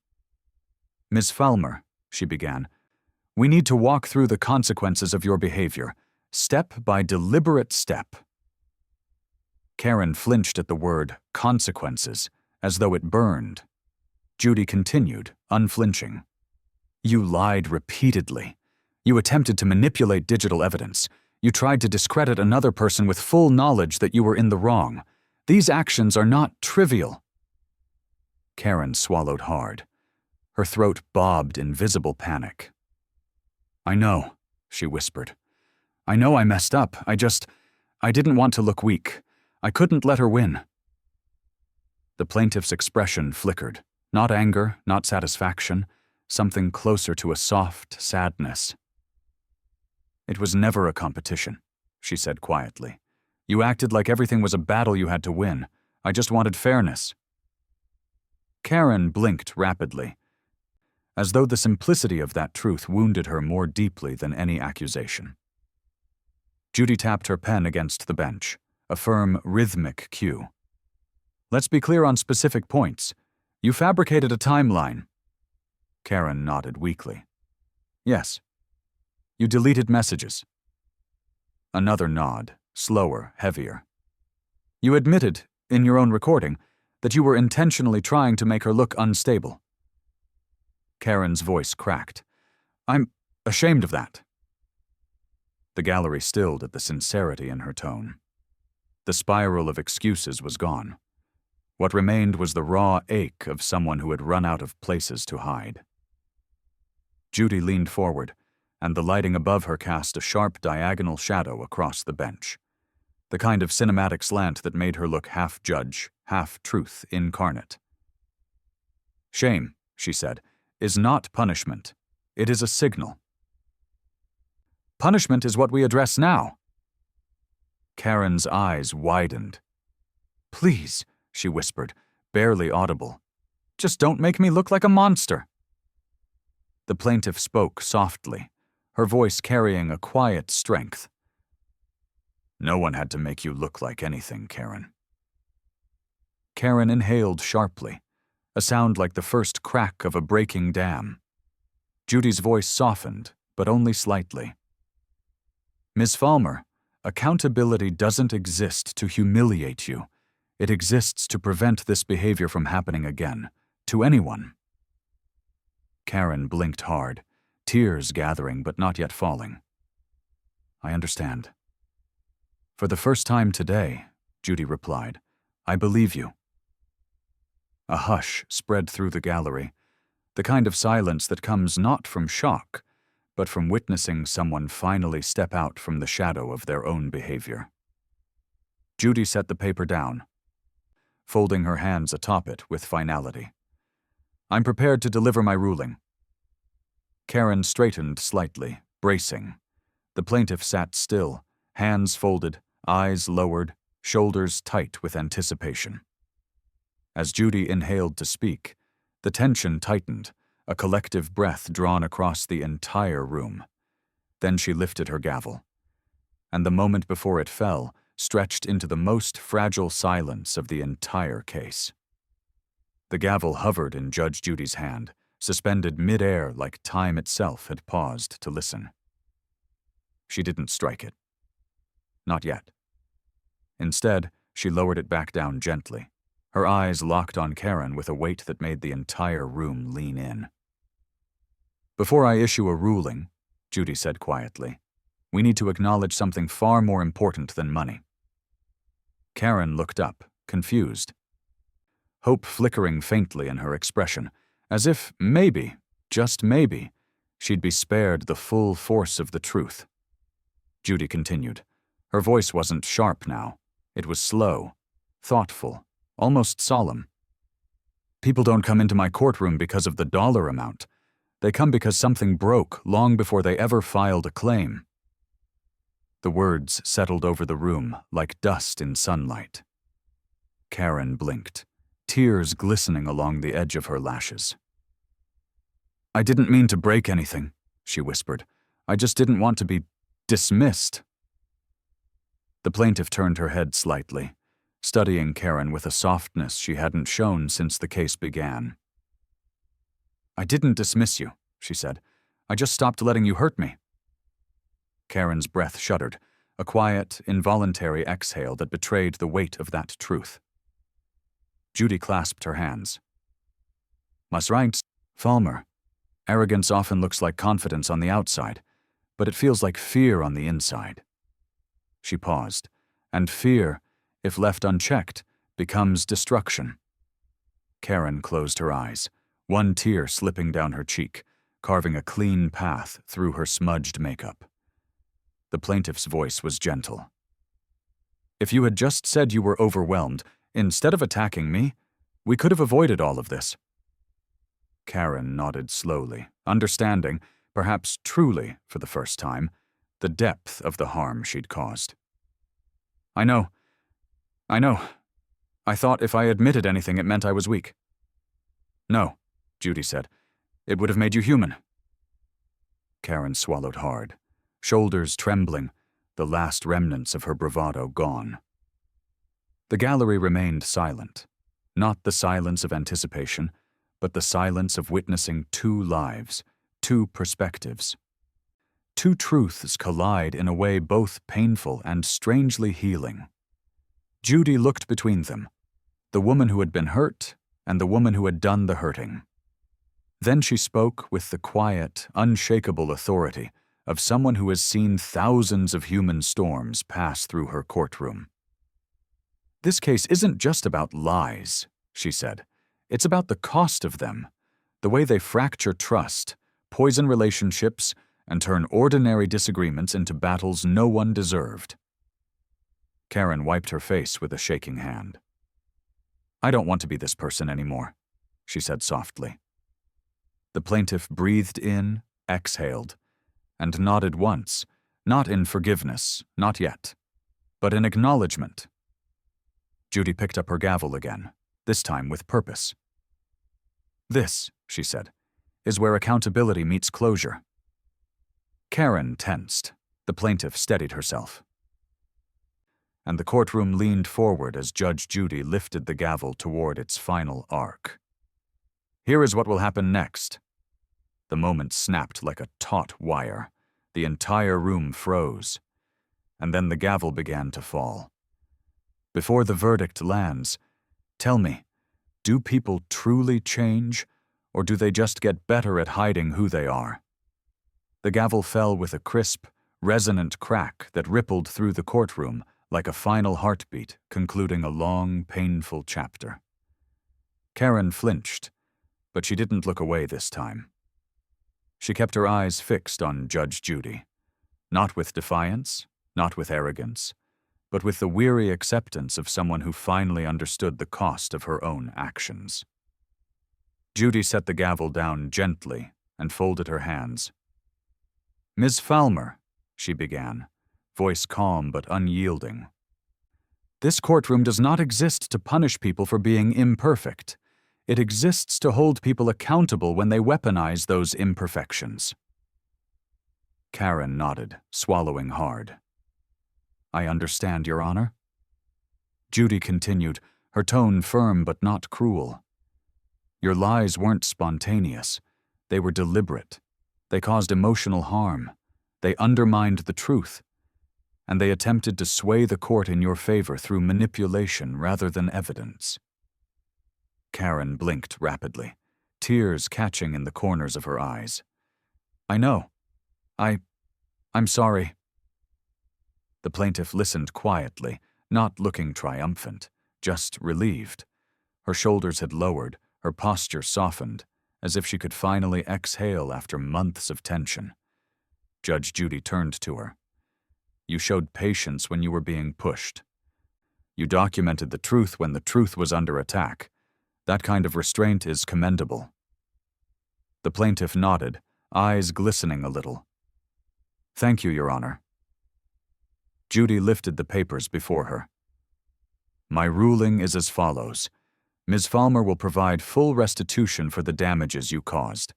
"Ms. Falmer," she began, "we need to walk through the consequences of your behavior, step by deliberate step." Karen flinched at the word consequences, as though it burned. Judy continued, unflinching. "You lied repeatedly. You attempted to manipulate digital evidence. You tried to discredit another person with full knowledge that you were in the wrong. These actions are not trivial." Karen swallowed hard. Her throat bobbed in visible panic. "I know," she whispered. "I know I messed up. I didn't want to look weak. I couldn't let her win." The plaintiff's expression flickered. Not anger, not satisfaction, something closer to a soft sadness. "It was never a competition," she said quietly. "You acted like everything was a battle you had to win. I just wanted fairness." Karen blinked rapidly, as though the simplicity of that truth wounded her more deeply than any accusation. Judy tapped her pen against the bench, a firm, rhythmic cue. "Let's be clear on specific points. You fabricated a timeline." Karen nodded weakly. "Yes." "You deleted messages." Another nod, slower, heavier. "You admitted, in your own recording, that you were intentionally trying to make her look unstable." Karen's voice cracked. "I'm ashamed of that." The gallery stilled at the sincerity in her tone. The spiral of excuses was gone. What remained was the raw ache of someone who had run out of places to hide. Judy leaned forward, and the lighting above her cast a sharp diagonal shadow across the bench, the kind of cinematic slant that made her look half judge, half truth incarnate. "Shame," she said, "is not punishment. It is a signal." "Punishment is what we address now." Karen's eyes widened. "Please," she whispered, barely audible. "Just don't make me look like a monster." The plaintiff spoke softly, her voice carrying a quiet strength. "No one had to make you look like anything, Karen." Karen inhaled sharply, a sound like the first crack of a breaking dam. Judy's voice softened, but only slightly. "Ms. Falmer, accountability doesn't exist to humiliate you. It exists to prevent this behavior from happening again, to anyone." Karen blinked hard, tears gathering but not yet falling. "I understand." "For the first time today," Judy replied, "I believe you." A hush spread through the gallery, the kind of silence that comes not from shock, but from witnessing someone finally step out from the shadow of their own behavior. Judy set the paper down, folding her hands atop it with finality. "I'm prepared to deliver my ruling." Karen straightened slightly, bracing. The plaintiff sat still, hands folded, eyes lowered, shoulders tight with anticipation. As Judy inhaled to speak, the tension tightened, a collective breath drawn across the entire room. Then she lifted her gavel, and the moment before it fell stretched into the most fragile silence of the entire case. The gavel hovered in Judge Judy's hand, suspended mid-air like time itself had paused to listen. She didn't strike it. Not yet. Instead, she lowered it back down gently, Her eyes locked on Karen with a weight that made the entire room lean in. "Before I issue a ruling," Judy said quietly, "we need to acknowledge something far more important than money." Karen looked up, confused, hope flickering faintly in her expression, as if maybe, just maybe, she'd be spared the full force of the truth. Judy continued. Her voice wasn't sharp now. It was slow, thoughtful, almost solemn. "People don't come into my courtroom because of the dollar amount. They come because something broke long before they ever filed a claim." The words settled over the room like dust in sunlight. Karen blinked, tears glistening along the edge of her lashes. "I didn't mean to break anything," she whispered. "I just didn't want to be dismissed." The plaintiff turned her head slightly, studying Karen with a softness she hadn't shown since the case began. "I didn't dismiss you," she said. "I just stopped letting you hurt me." Karen's breath shuddered, a quiet, involuntary exhale that betrayed the weight of that truth. Judy clasped her hands. "Mas right, Falmer. Arrogance often looks like confidence on the outside, but it feels like fear on the inside." She paused, and fear, if left unchecked, becomes destruction. Karen closed her eyes, one tear slipping down her cheek, carving a clean path through her smudged makeup. The plaintiff's voice was gentle. "If you had just said you were overwhelmed, instead of attacking me, we could have avoided all of this." Karen nodded slowly, understanding, perhaps truly for the first time, the depth of the harm she'd caused. I know. I thought if I admitted anything it meant I was weak." "No," Judy said. "It would have made you human." Karen swallowed hard, shoulders trembling, the last remnants of her bravado gone. The gallery remained silent, not the silence of anticipation, but the silence of witnessing two lives, two perspectives. Two truths collide in a way both painful and strangely healing. Judy looked between them, the woman who had been hurt and the woman who had done the hurting. Then she spoke with the quiet, unshakable authority of someone who has seen thousands of human storms pass through her courtroom. "This case isn't just about lies," she said. "It's about the cost of them, the way they fracture trust, poison relationships, and turn ordinary disagreements into battles no one deserved." Karen wiped her face with a shaking hand. "I don't want to be this person anymore," she said softly. The plaintiff breathed in, exhaled, and nodded once, not in forgiveness, not yet, but in acknowledgement. Judy picked up her gavel again, this time with purpose. "This," she said, "is where accountability meets closure." Karen tensed. The plaintiff steadied herself. And the courtroom leaned forward as Judge Judy lifted the gavel toward its final arc. "Here is what will happen next." The moment snapped like a taut wire. The entire room froze. And then the gavel began to fall. "Before the verdict lands, tell me, do people truly change, or do they just get better at hiding who they are?" The gavel fell with a crisp, resonant crack that rippled through the courtroom like a final heartbeat concluding a long, painful chapter. Karen flinched, but she didn't look away this time. She kept her eyes fixed on Judge Judy, not with defiance, not with arrogance, but with the weary acceptance of someone who finally understood the cost of her own actions. Judy set the gavel down gently and folded her hands. "Ms. Falmer," she began, voice calm but unyielding. "This courtroom does not exist to punish people for being imperfect. It exists to hold people accountable when they weaponize those imperfections." Karen nodded, swallowing hard. "I understand, Your Honor." Judy continued, her tone firm but not cruel. "Your lies weren't spontaneous. They were deliberate. They caused emotional harm. They undermined the truth. And they attempted to sway the court in your favor through manipulation rather than evidence. Karen blinked rapidly, tears catching in the corners of her eyes. I know. I'm sorry. The plaintiff listened quietly, not looking triumphant, just relieved. Her shoulders had lowered, her posture softened, as if she could finally exhale after months of tension. Judge Judy turned to her. You showed patience when you were being pushed. You documented the truth when the truth was under attack. That kind of restraint is commendable. The plaintiff nodded, eyes glistening a little. Thank you, Your Honor. Judy lifted the papers before her. My ruling is as follows. Ms. Falmer will provide full restitution for the damages you caused.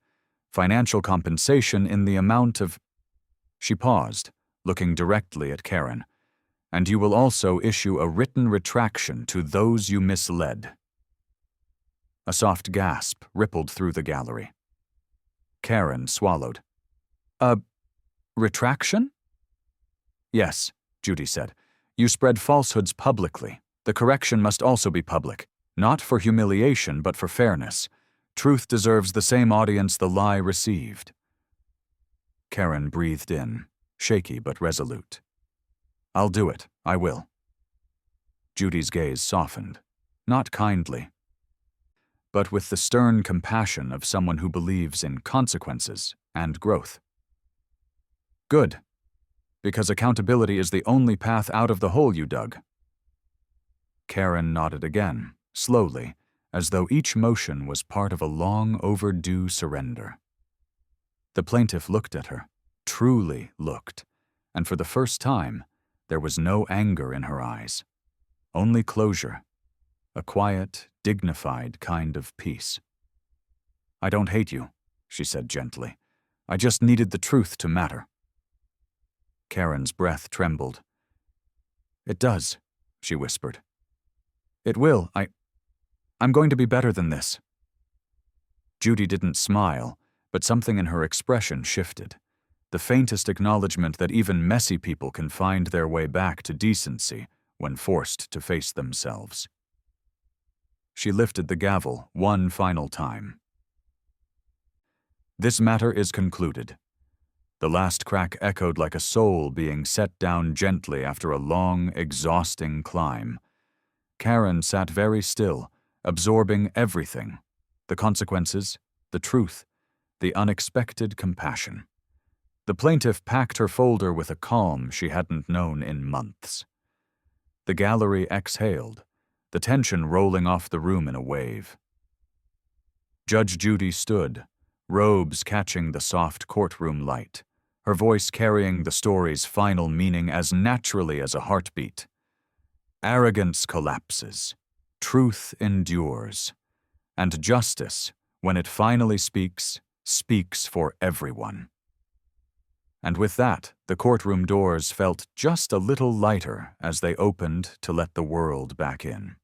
Financial compensation in the amount of... She paused, looking directly at Karen. And you will also issue a written retraction to those you misled. A soft gasp rippled through the gallery. Karen swallowed. A retraction? Yes, Judy said. You spread falsehoods publicly. The correction must also be public. Not for humiliation, but for fairness. Truth deserves the same audience the lie received. Karen breathed in, shaky but resolute. I'll do it. I will. Judy's gaze softened, not kindly, but with the stern compassion of someone who believes in consequences and growth. Good, because accountability is the only path out of the hole you dug. Karen nodded again, slowly, as though each motion was part of a long overdue surrender. The plaintiff looked at her, truly looked, and for the first time, there was no anger in her eyes, only closure, a quiet, dignified kind of peace. I don't hate you, she said gently. I just needed the truth to matter. Karen's breath trembled. It does, she whispered. It will. I'm going to be better than this. Judy didn't smile, but something in her expression shifted. The faintest acknowledgement that even messy people can find their way back to decency when forced to face themselves. She lifted the gavel one final time. This matter is concluded. The last crack echoed like a soul being set down gently after a long, exhausting climb. Karen sat very still, absorbing everything, the consequences, the truth, the unexpected compassion. The plaintiff packed her folder with a calm she hadn't known in months. The gallery exhaled, the tension rolling off the room in a wave. Judge Judy stood, robes catching the soft courtroom light, her voice carrying the story's final meaning as naturally as a heartbeat. Arrogance collapses, truth endures, and justice, when it finally speaks, speaks for everyone. And with that, the courtroom doors felt just a little lighter as they opened to let the world back in.